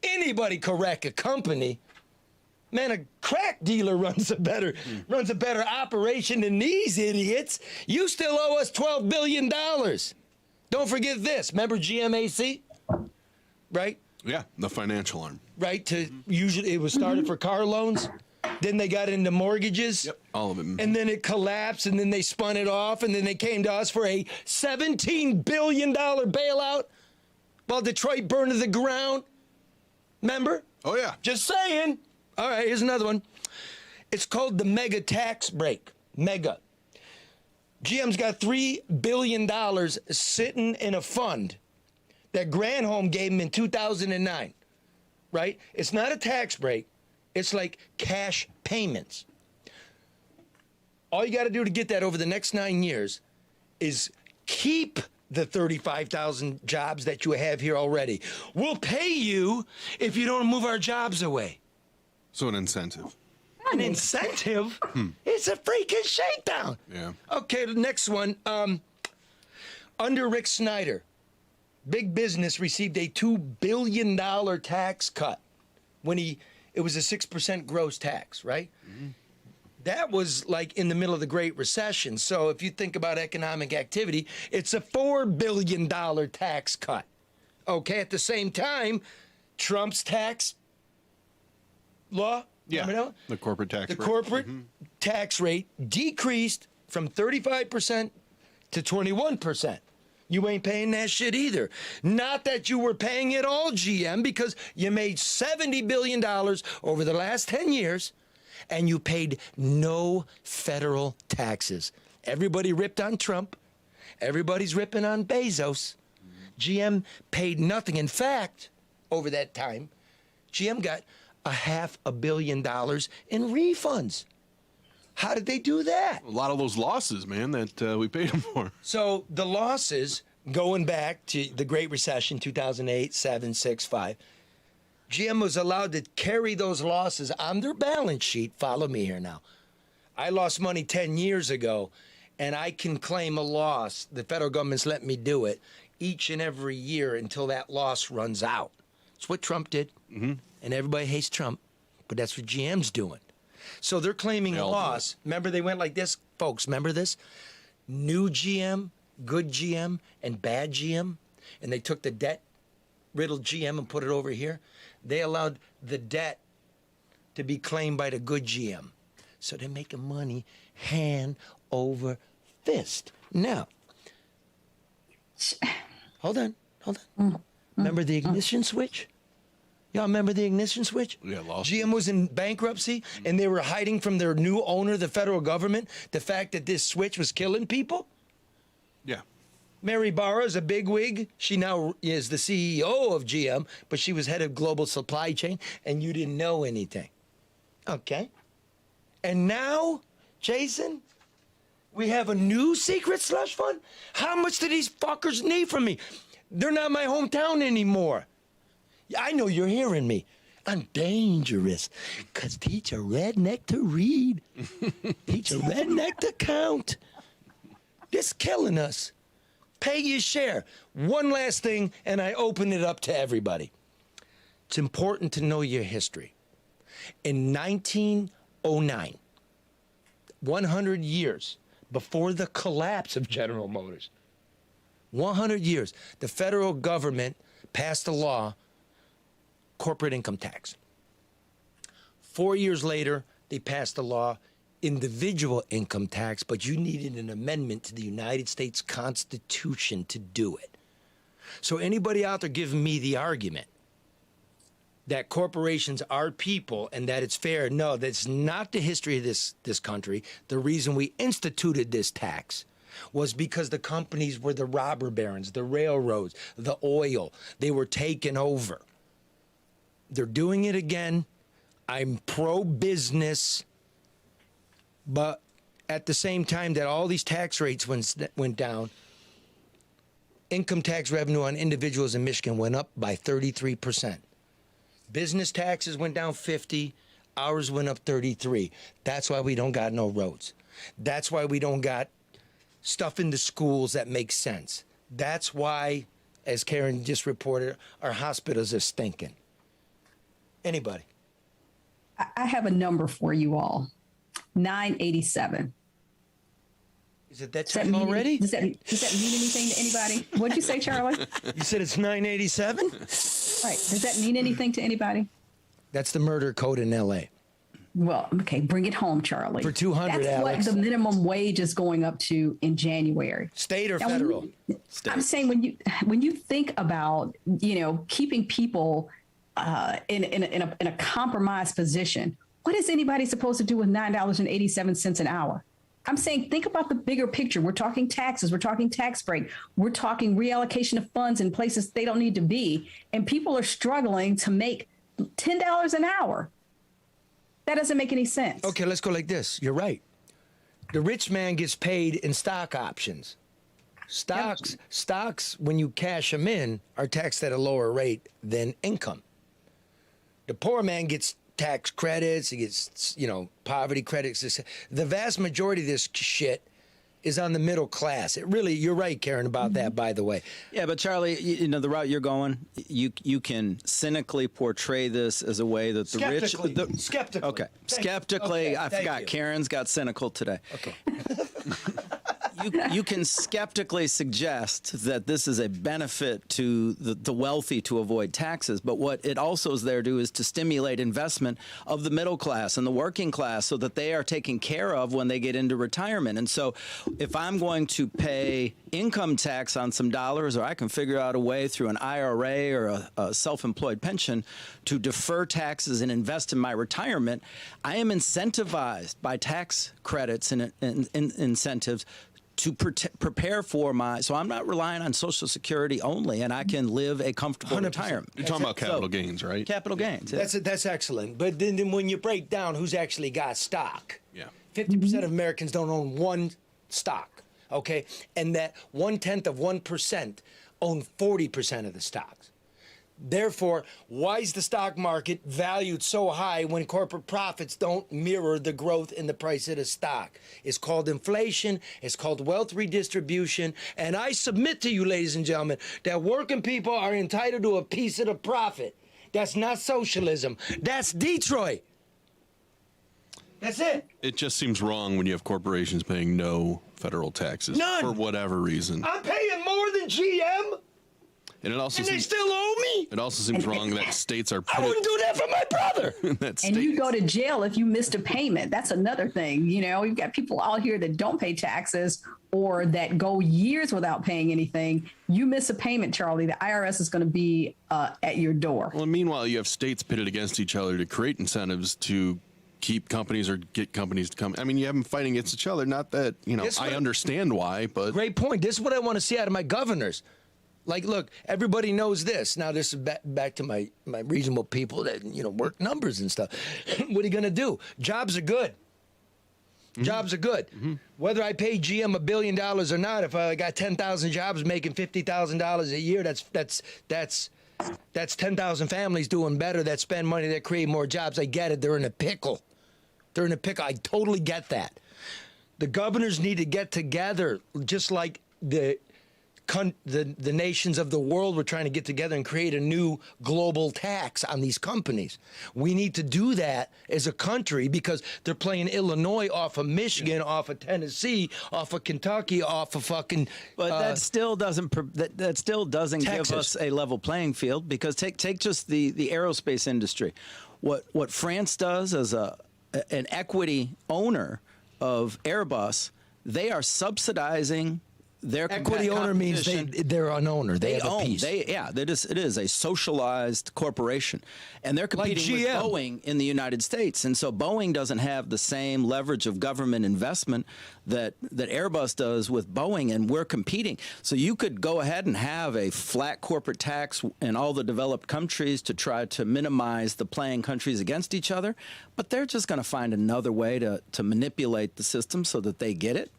Anybody could wreck a company. Man, a crack dealer runs a better operation than these idiots. You still owe us $12 billion. Don't forget this. Remember GMAC? Right? Yeah, the financial arm. Right? Usually it was started for car loans. Then they got into mortgages. Yep, all of it. And then it collapsed, and then they spun it off, and then they came to us for a $17 billion bailout while Detroit burned to the ground. Remember? Oh, yeah. Just saying. All right, here's another one. It's called the mega tax break. Mega. GM's got $3 billion sitting in a fund that Granholm gave him in 2009, right? It's not a tax break. It's like cash payments. All you got to do to get that over the next 9 years is keep the 35,000 jobs that you have here already. We'll pay you if you don't move our jobs away. So an incentive. An incentive? It's a freaking shakedown. Yeah. Okay, the next one. Under Rick Snyder, big business received a $2 billion tax cut when it was a 6% gross tax, right? That was like in the middle of the Great Recession. So if you think about economic activity, it's a $4 billion tax cut. Okay, at the same time, Trump's tax law, the corporate tax rate. The corporate tax rate decreased from 35% to 21%. You ain't paying that shit either. Not that you were paying it all, GM, because you made $70 billion over the last 10 years, and you paid no federal taxes. Everybody ripped on Trump. Everybody's ripping on Bezos. GM paid nothing. In fact, over that time, GM got $500 million in refunds. How did they do that? A lot of those losses, man, that we paid them for. So the losses going back to the Great Recession, 2008, 7, 6, 5, GM was allowed to carry those losses on their balance sheet. Follow me here now. I lost money 10 years ago, and I can claim a loss. The federal government's let me do it each and every year until that loss runs out. That's what Trump did. And everybody hates Trump, but that's what GM's doing. So they're claiming a loss. Remember, they went like this, folks. Remember this? New GM, good GM, and bad GM. And they took the debt-riddled GM and put it over here. They allowed the debt to be claimed by the good GM. So they're making money hand over fist. Now, hold on. Remember the ignition switch? Y'all remember the ignition switch? Yeah, lost. GM was in bankruptcy, and they were hiding from their new owner, the federal government, the fact that this switch was killing people? Yeah. Mary Barra is a bigwig. She now is the CEO of GM, but she was head of global supply chain, and you didn't know anything. Okay. And now, Jason, we have a new secret slush fund? How much do these fuckers need from me? They're not my hometown anymore. I know you're hearing me. I'm dangerous because teach a redneck to read, teach a redneck to count. This killing us. Pay your share. One last thing, and I open it up to everybody. It's important to know your history. In 1909, 100 years before the collapse of General Motors, 100 years, the federal government passed a law, corporate income tax. 4 years later, they passed a law, individual income tax, but you needed an amendment to the United States Constitution to do it. So anybody out there giving me the argument that corporations are people and that it's fair, no, that's not the history of this country. The reason we instituted this tax was because the companies were the robber barons, the railroads, the oil. They were taken over. They're doing it again. I'm pro-business. But at the same time that all these tax rates went down, income tax revenue on individuals in Michigan went up by 33%. Business taxes went down 50, ours went up 33. That's why we don't got no roads. That's why we don't got stuff in the schools that makes sense. That's why, as Karen just reported, our hospitals are stinking. Anybody? I have a number for you all. 987. Is it that time already? Does that mean anything to anybody? What'd you say, Charlie? You said it's 987? Right. Does that mean anything to anybody? That's the murder code in L.A. Well, okay, bring it home, Charlie. For 200, That's Alex. what the minimum wage is going up to in January. State or Now, federal? I'm saying when you think about, keeping people in a compromised position, what is anybody supposed to do with $9.87 an hour? I'm saying, think about the bigger picture. We're talking taxes. We're talking tax break. We're talking reallocation of funds in places they don't need to be. And people are struggling to make $10 an hour. That doesn't make any sense. Okay, let's go like this. You're right. The rich man gets paid in stock options. Stocks, when you cash them in, are taxed at a lower rate than income. The poor man gets tax credits, he gets, poverty credits. The vast majority of this shit is on the middle class. It really, you're right, Karen, about that, by the way. Yeah, but Charlie, the route you're going, you can cynically portray this as a way that the Skeptically. rich... Skeptically. Okay. Thank Skeptically, you. Okay, I thank forgot. you. Karen's got cynical today. Okay. You can skeptically suggest that this is a benefit to the wealthy to avoid taxes, but what it also is there to do is to stimulate investment of the middle class and the working class so that they are taken care of when they get into retirement. And so if I'm going to pay income tax on some dollars, or I can figure out a way through an IRA or a self-employed pension to defer taxes and invest in my retirement, I am incentivized by tax credits and incentives to prepare for so I'm not relying on Social Security only, and I can live a comfortable 100%. retirement. You're talking about capital gains, right? Capital gains. Yeah. That's excellent. But then when you break down who's actually got stock, Yeah. 50% of Americans don't own one stock, okay? And that 0.1% own 40% of the stocks. Therefore, why is the stock market valued so high when corporate profits don't mirror the growth in the price of the stock? It's called inflation. It's called wealth redistribution. And I submit to you, ladies and gentlemen, that working people are entitled to a piece of the profit. That's not socialism. That's Detroit. That's it. It just seems wrong when you have corporations paying no federal taxes. None. For whatever reason. I'm paying more than GM. And it also And they seems, still owe me. it also seems wrong that states are I wouldn't do that for my brother. And you go to jail if you missed a payment. That's another thing. You've got people out here that don't pay taxes or that go years without paying anything. You miss a payment, Charlie, the IRS is going to be at your door. Well, meanwhile, you have states pitted against each other to create incentives to keep companies or get companies to come. I mean, you have them fighting against each other. Not that, I understand why, but... Great point. This is what I want to see out of my governors. Like, look, everybody knows this. Now, this is back to my reasonable people that, work numbers and stuff. What are you going to do? Jobs are good. Mm-hmm. Jobs are good. Mm-hmm. Whether I pay GM $1 billion or not, if I got 10,000 jobs making $50,000 a year, that's That's 10,000 families doing better, that spend money, that create more jobs. I get it. They're in a pickle. They're in a pickle. I totally get that. The governors need to get together, just like the nations of the world were trying to get together and create a new global tax on these companies. We need to do that as a country because they're playing Illinois off of Michigan, off of Tennessee, off of Kentucky, off of fucking. But that still doesn't give us a level playing field, because take just the aerospace industry. What France does as an equity owner of Airbus, they are subsidizing their equity owner means they're an owner. They have own a piece. It is a socialized corporation, and they're competing with Boeing in the United States. And so Boeing doesn't have the same leverage of government investment that Airbus does with Boeing, and we're competing. So you could go ahead and have a flat corporate tax in all the developed countries to try to minimize the playing countries against each other, but they're just going to find another way to manipulate the system so that they get it.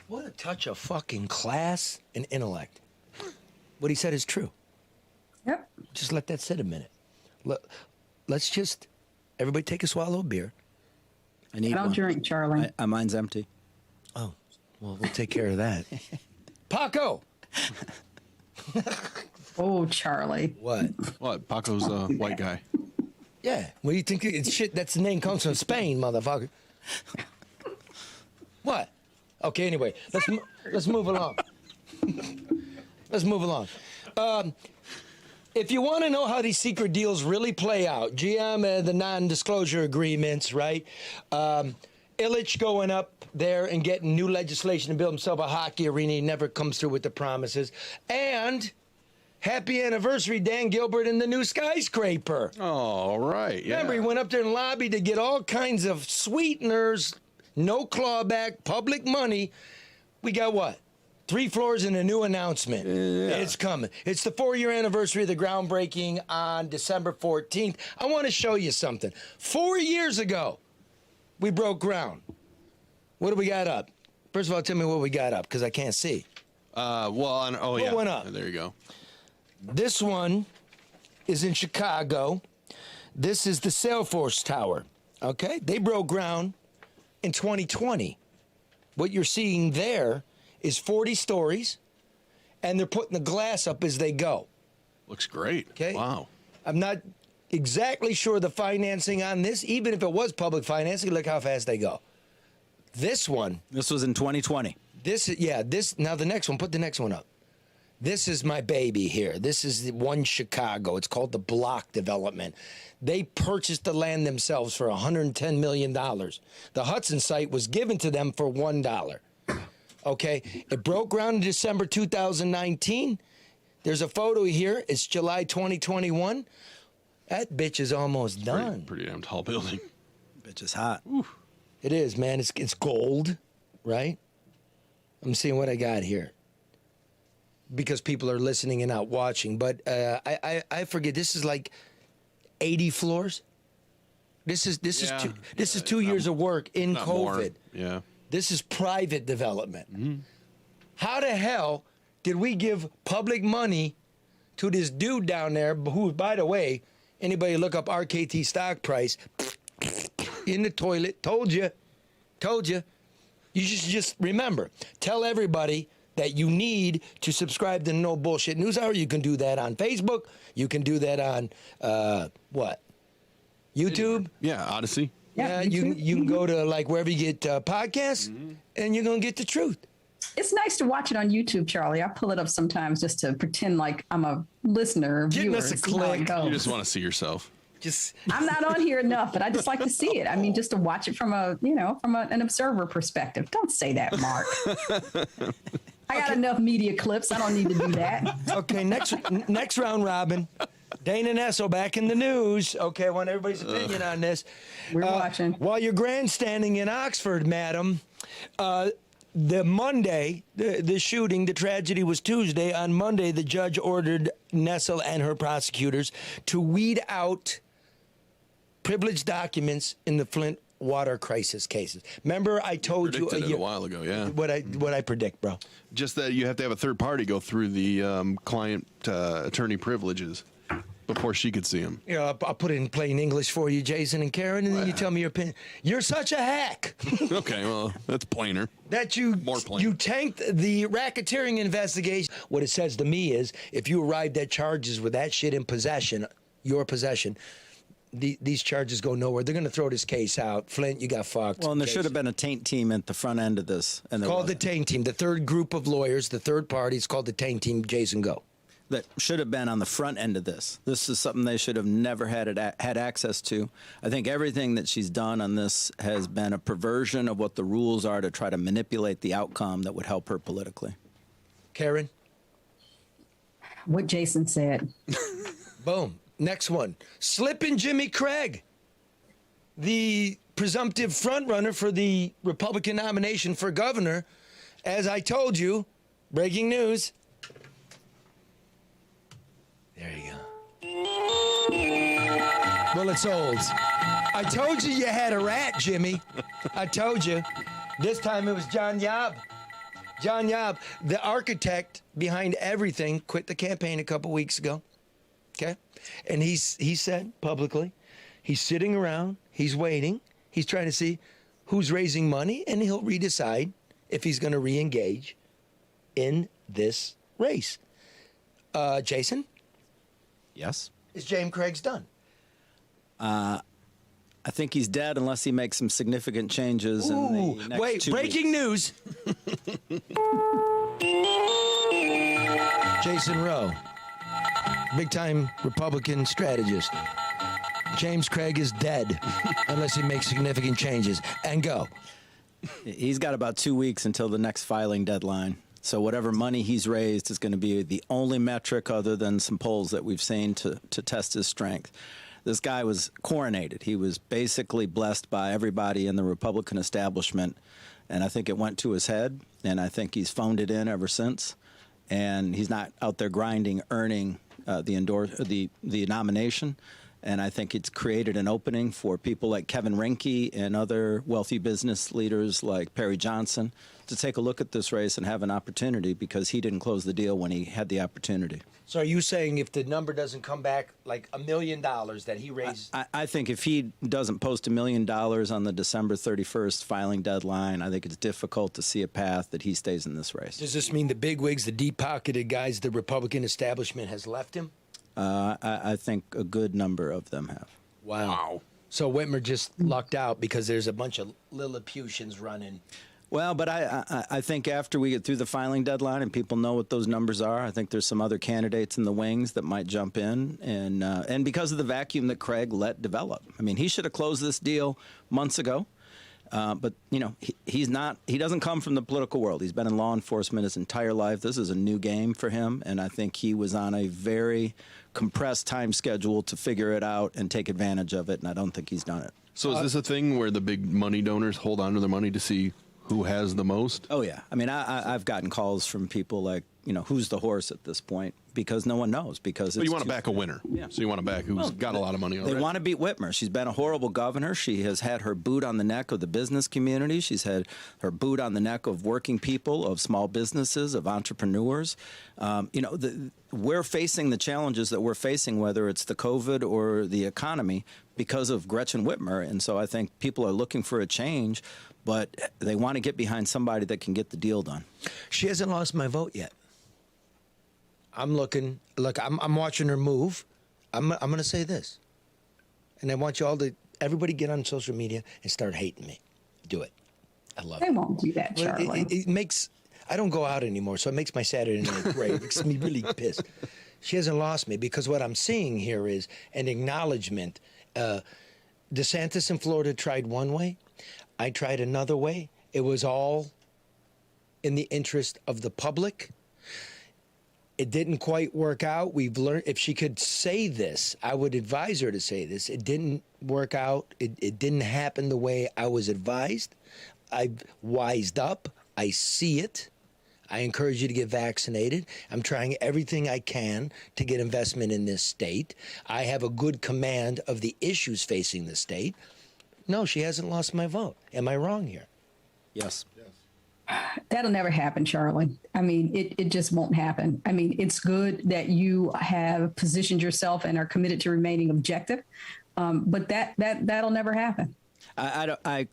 What a touch of fucking class and intellect. What he said is true. Yep. Just let that sit a minute. Let's just, everybody take a swallow of beer. I don't drink, Charlie. Mine's empty. Oh, well, we'll take care of that. Paco! Oh, Charlie. What? Paco's a white guy. Yeah. What do you think? It's shit. That's the name comes from Spain, motherfucker. What? Okay, anyway, let's move along. Let's move along. If you want to know how these secret deals really play out, GM, the non-disclosure agreements, right? Illich going up there and getting new legislation to build himself a hockey arena. He never comes through with the promises. And happy anniversary, Dan Gilbert and the new skyscraper. Oh, right. Yeah. Remember, he went up there and lobbied to get all kinds of sweeteners, no clawback, public money. We got what? 3 floors and a new announcement. Yeah. It's coming. It's the 4-year anniversary of the groundbreaking on December 14th. I want to show you something. 4 years ago, we broke ground. What do we got up? First of all, tell me what we got up, because I can't see. What went up? There you go. This one is in Chicago. This is the Salesforce Tower. Okay? They broke ground in 2020. What you're seeing there is 40 stories, and they're putting the glass up as they go. Looks great. Okay? Wow. I'm not exactly sure the financing on this. Even if it was public financing, look how fast they go. This one. This was in 2020. Now the next one, put the next one up. This is my baby here. This is the one Chicago. It's called the Block Development. They purchased the land themselves for $110 million. The Hudson site was given to them for $1. Okay, it broke ground in December 2019. There's a photo here. It's July 2021. That bitch is almost done. Pretty damn tall building. Bitch is hot. Ooh. It is, man. It's gold, right? I'm seeing what I got here, because people are listening and not watching. But I forget. This is like 80 floors. This is 2 years of work in COVID. More. Yeah. This is private development. Mm-hmm. How the hell did we give public money to this dude down there who, by the way, anybody look up RKT stock price, in the toilet, told you. You just remember, tell everybody that you need to subscribe to No Bullshit News Hour. You can do that on Facebook. You can do that on, YouTube? Yeah, Odyssey. Yeah, you can go to like wherever you get podcasts, and you're going to get the truth. It's nice to watch it on YouTube, Charlie. I pull it up sometimes just to pretend like I'm a listener or viewer. Us a click. You just want to see yourself. I'm not on here enough, but I just like to see it. I mean, just to watch it from an observer perspective. Don't say that, Mark. I got enough media clips. I don't need to do that. Okay, next round robin. Dana Nessel back in the news. Okay, I want everybody's opinion on this. We're watching. While you're grandstanding in Oxford, madam, the Monday, the shooting, the tragedy was Tuesday. On Monday, the judge ordered Nessel and her prosecutors to weed out privileged documents in the Flint water crisis cases. Remember, I told you a while ago, yeah. What I predict, bro? Just that you have to have a third party go through the client attorney privileges. before she could see him. You know, I'll put it in plain English for you, Jason and Karen, and then you tell me your opinion. You're such a hack. Okay, well, that's plainer. That you More plain. you tanked the racketeering investigation. What it says to me is, if you arrived at charges with that shit in possession, your possession, these charges go nowhere. They're going to throw this case out. Flint, you got fucked. Well, and there should have been a taint team at the front end of this. And It's called the taint team. The third group of lawyers, the third party, it's called the taint team. Jason, go. That should have been on the front end of this. This is something they should have never had access to. I think everything that she's done on this has been a perversion of what the rules are to try to manipulate the outcome that would help her politically. Karen? What Jason said. Boom. Next one. Slippin' Jimmy Craig, the presumptive frontrunner for the Republican nomination for governor. As I told you, breaking news. There you go. Well, it's old. I told you had a rat, Jimmy. I told you. This time it was John Yob. John Yob, the architect behind everything, quit the campaign a couple weeks ago. Okay? And he said publicly, he's sitting around, he's waiting, he's trying to see who's raising money, and he'll redecide if he's going to re-engage in this race. Jason? Yes? Is James Craig's done? I think he's dead unless he makes some significant changes in the next wait, 2 breaking news. Jason Rowe, big-time Republican strategist. James Craig is dead unless he makes significant changes. And go. He's got about 2 weeks until the next filing deadline. So whatever money he's raised is going to be the only metric other than some polls that we've seen to test his strength. This guy was coronated. He was basically blessed by everybody in the Republican establishment, and I think it went to his head, and I think he's phoned it in ever since. And he's not out there grinding, earning the nomination. And I think it's created an opening for people like Kevin Rinke and other wealthy business leaders like Perry Johnson to take a look at this race and have an opportunity, because he didn't close the deal when he had the opportunity. So are you saying if the number doesn't come back like $1 million that he raised? I think if he doesn't post $1 million on the December 31st filing deadline, I think it's difficult to see a path that he stays in this race. Does this mean the bigwigs, the deep-pocketed guys, the Republican establishment has left him? I think a good number of them have. Wow. So Whitmer just lucked out because there's a bunch of Lilliputians running. Well, but I think after we get through the filing deadline and people know what those numbers are, I think there's some other candidates in the wings that might jump in, and because of the vacuum that Craig let develop. I mean, he should have closed this deal months ago, but you know, he doesn't come from the political world. He's been in law enforcement his entire life. This is a new game for him, and I think he was on a very compressed time schedule to figure it out and take advantage of it, and I don't think he's done it. So is this a thing where the big money donors hold on to their money to see who has the most? Oh, yeah. I mean, I've gotten calls from people like, you know, who's the horse at this point? Because no one knows. Because you want to back a winner. Yeah. So you want to back who's got a lot of money already. They want to beat Whitmer. She's been a horrible governor. She has had her boot on the neck of the business community. She's had her boot on the neck of working people, of small businesses, of entrepreneurs. You know, we're facing the challenges that we're facing, whether it's the COVID or the economy, because of Gretchen Whitmer. And so I think people are looking for a change, but they want to get behind somebody that can get the deal done. She hasn't lost my vote yet. I'm looking. Look, I'm watching her move. I'm going to say this, and I want you all to, everybody, get on social media and start hating me. Do it. I love it. They won't do that, Charlie. It makes. I don't go out anymore, so it makes my Saturday night great. It makes me really pissed. She hasn't lost me, because what I'm seeing here is an acknowledgement. DeSantis in Florida tried one way. I tried another way. It was all in the interest of the public. It didn't quite work out. We've learned, if she could say this, I would advise her to say this. It didn't work out. It didn't happen the way I was advised. I've wised up. I see it. I encourage you to get vaccinated. I'm trying everything I can to get investment in this state. I have a good command of the issues facing the state. No, she hasn't lost my vote. Am I wrong here? Yes. That'll never happen, Charlie. I mean, it just won't happen. I mean, it's good that you have positioned yourself and are committed to remaining objective, but that'll never happen. I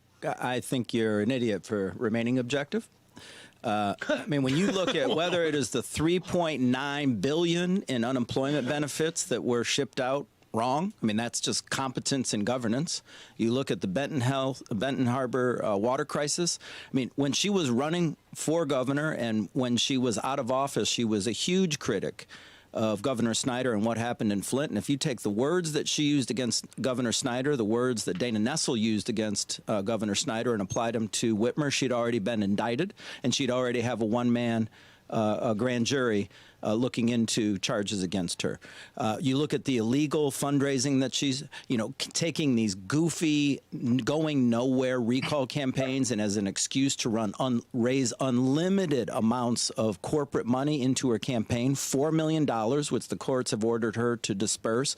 think you're an idiot for remaining objective. I mean, when you look at whether it is the $3.9 billion in unemployment benefits that were shipped out wrong, I mean, that's just competence and governance. You look at the Benton Harbor water crisis. I mean, when she was running for governor and when she was out of office, she was a huge critic of Governor Snyder and what happened in Flint. And if you take the words that she used against Governor Snyder, the words that Dana Nessel used against Governor Snyder and applied them to Whitmer, she'd already been indicted, and she'd already have a one-man a grand jury looking into charges against her. You look at the illegal fundraising that she's, taking these goofy, going nowhere recall campaigns and as an excuse to raise unlimited amounts of corporate money into her campaign, $4 million, which the courts have ordered her to disperse.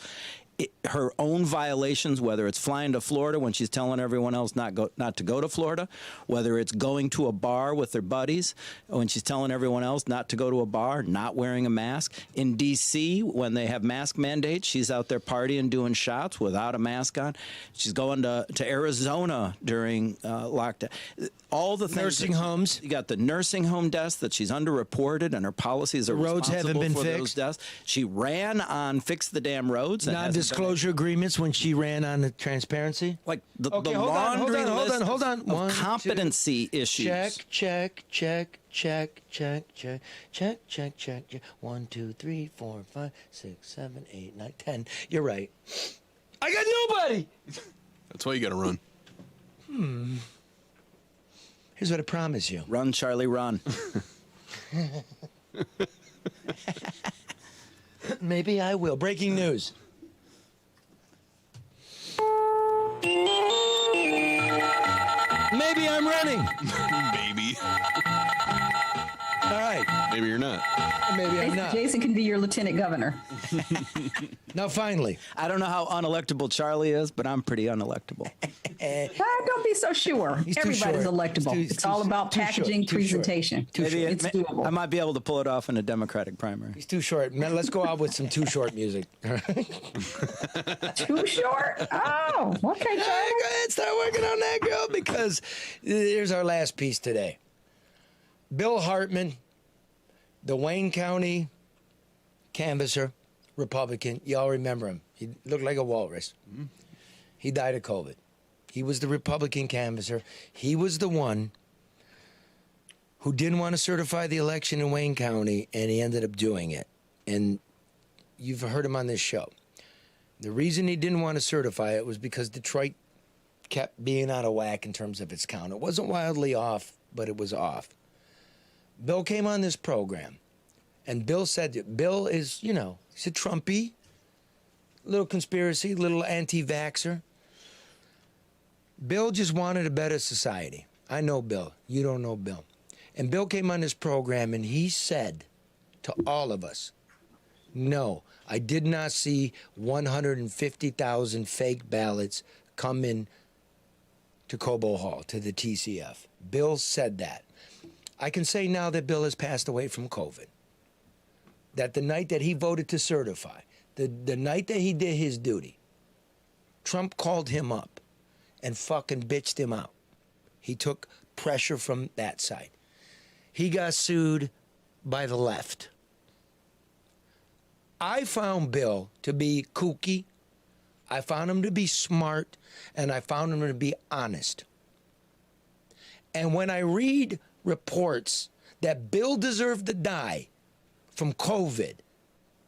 Her own violations, whether it's flying to Florida when she's telling everyone else not to go to Florida, whether it's going to a bar with their buddies when she's telling everyone else not to go to a bar, not wearing a mask. In D.C., when they have mask mandates, she's out there partying, doing shots without a mask on. She's going to Arizona during lockdown. All the things. Nursing homes. You got the nursing home deaths that she's underreported, and her policies are roads haven't been for fixed. those deaths. She ran on Fix the Damn Roads. Non-disclosure agreements when she ran on the transparency? Like the Okay, laundry hold on. of One, competency two, issues. Check. 1, 2, 3, 4, 5, 6, 7, 8, 9, 10. You're right. I got nobody. That's why you got to run. Here's what I promise you. Run, Charlie, run. Maybe I will. Breaking news. Maybe I'm running. Baby. All right. Maybe you're not. Maybe I'm not. Jason can be your lieutenant governor. Now, finally. I don't know how unelectable Charlie is, but I'm pretty unelectable. Don't be so sure. Everybody's electable. It's all about packaging, presentation. It's doable. I might be able to pull it off in a Democratic primary. He's too short. Man, let's go out with some Too Short music. Too short? Oh, okay, Charlie. Go ahead, start working on that, girl, because here's our last piece today. Bill Hartman, the Wayne County canvasser, Republican. Y'all remember him. He looked like a walrus. Mm-hmm. He died of COVID. He was the Republican canvasser. He was the one who didn't want to certify the election in Wayne County, and he ended up doing it. And you've heard him on this show. The reason he didn't want to certify it was because Detroit kept being out of whack in terms of its count. It wasn't wildly off, but it was off. Bill came on this program, and Bill said that Bill is, he's a Trumpy, little conspiracy, little anti-vaxxer. Bill just wanted a better society. I know Bill. You don't know Bill. And Bill came on this program, and he said to all of us, no, I did not see 150,000 fake ballots come in to Cobo Hall, to the TCF. Bill said that. I can say now that Bill has passed away from COVID. That the night that he voted to certify, the night that he did his duty, Trump called him up and fucking bitched him out. He took pressure from that side. He got sued by the left. I found Bill to be kooky. I found him to be smart, and I found him to be honest. And when I read reports that Bill deserved to die from COVID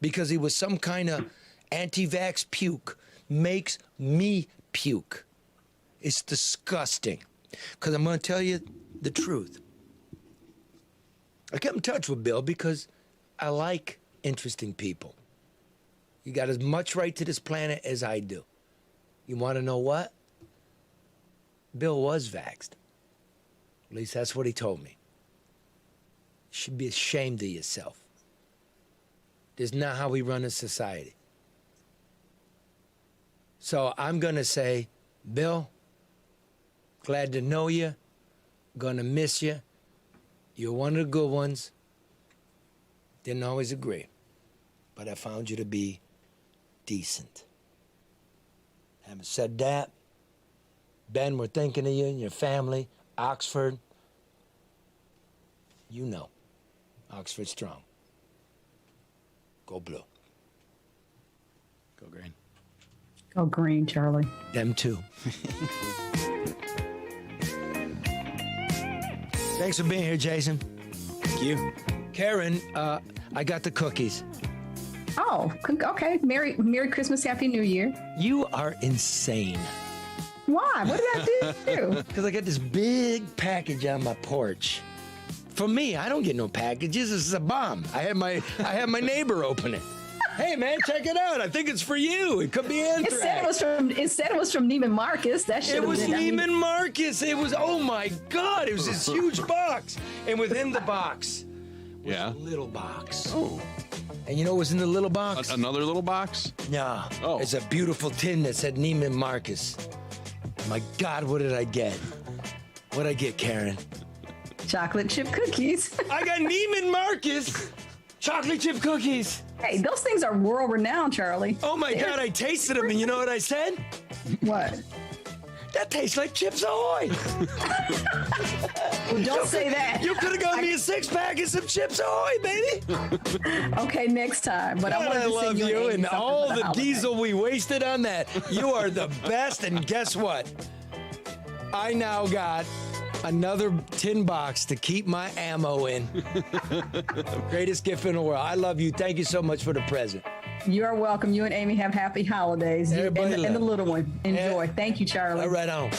because he was some kind of anti-vax puke, makes me puke. It's disgusting. Because I'm going to tell you the truth. I kept in touch with Bill because I like interesting people. You got as much right to this planet as I do. You want to know what? Bill was vaxxed. At least that's what he told me. You should be ashamed of yourself. This is not how we run a society. So I'm going to say, Bill, glad to know you. Going to miss you. You're one of the good ones. Didn't always agree, but I found you to be decent. Having said that, Ben, we're thinking of you and your family. Oxford, you know, Oxford strong. Go blue. Go green. Go green, Charlie. Them too. Thanks for being here, Jason. Thank you. Karen, I got the cookies. Oh, okay. Merry Christmas, Happy New Year. You are insane. Why? What did I do? Because I got this big package on my porch. For me, I don't get no packages. This is a bomb. I had my neighbor open it. Hey man, check it out. I think it's for you. It could be anthrax. It said it was from Neiman Marcus. That should It have was been. Neiman Marcus. It was, oh my God, it was this huge box. And within the box was a little box. Oh. And you know what was in the little box? Another little box? No. Oh. It's a beautiful tin that said Neiman Marcus. My God, what did I get? What'd I get, Karen? Chocolate chip cookies. I got Neiman Marcus chocolate chip cookies. Hey, those things are world renowned, Charlie. Oh my God, I tasted them, and you know what I said? What? That tastes like Chips Ahoy. Well, don't say that. You could have got me a 6-pack of some Chips Ahoy, baby. Okay, next time. But God, I I wanted to love send you you an and something all for the holiday. diesel we wasted on that. You are the best, and guess what? I now got another tin box to keep my ammo in. Greatest gift in the world. I love you. Thank you so much for the present. You are welcome. You and Amy have happy holidays. You and, Everybody and the love. little one. Enjoy. Thank you, Charlie. All right on.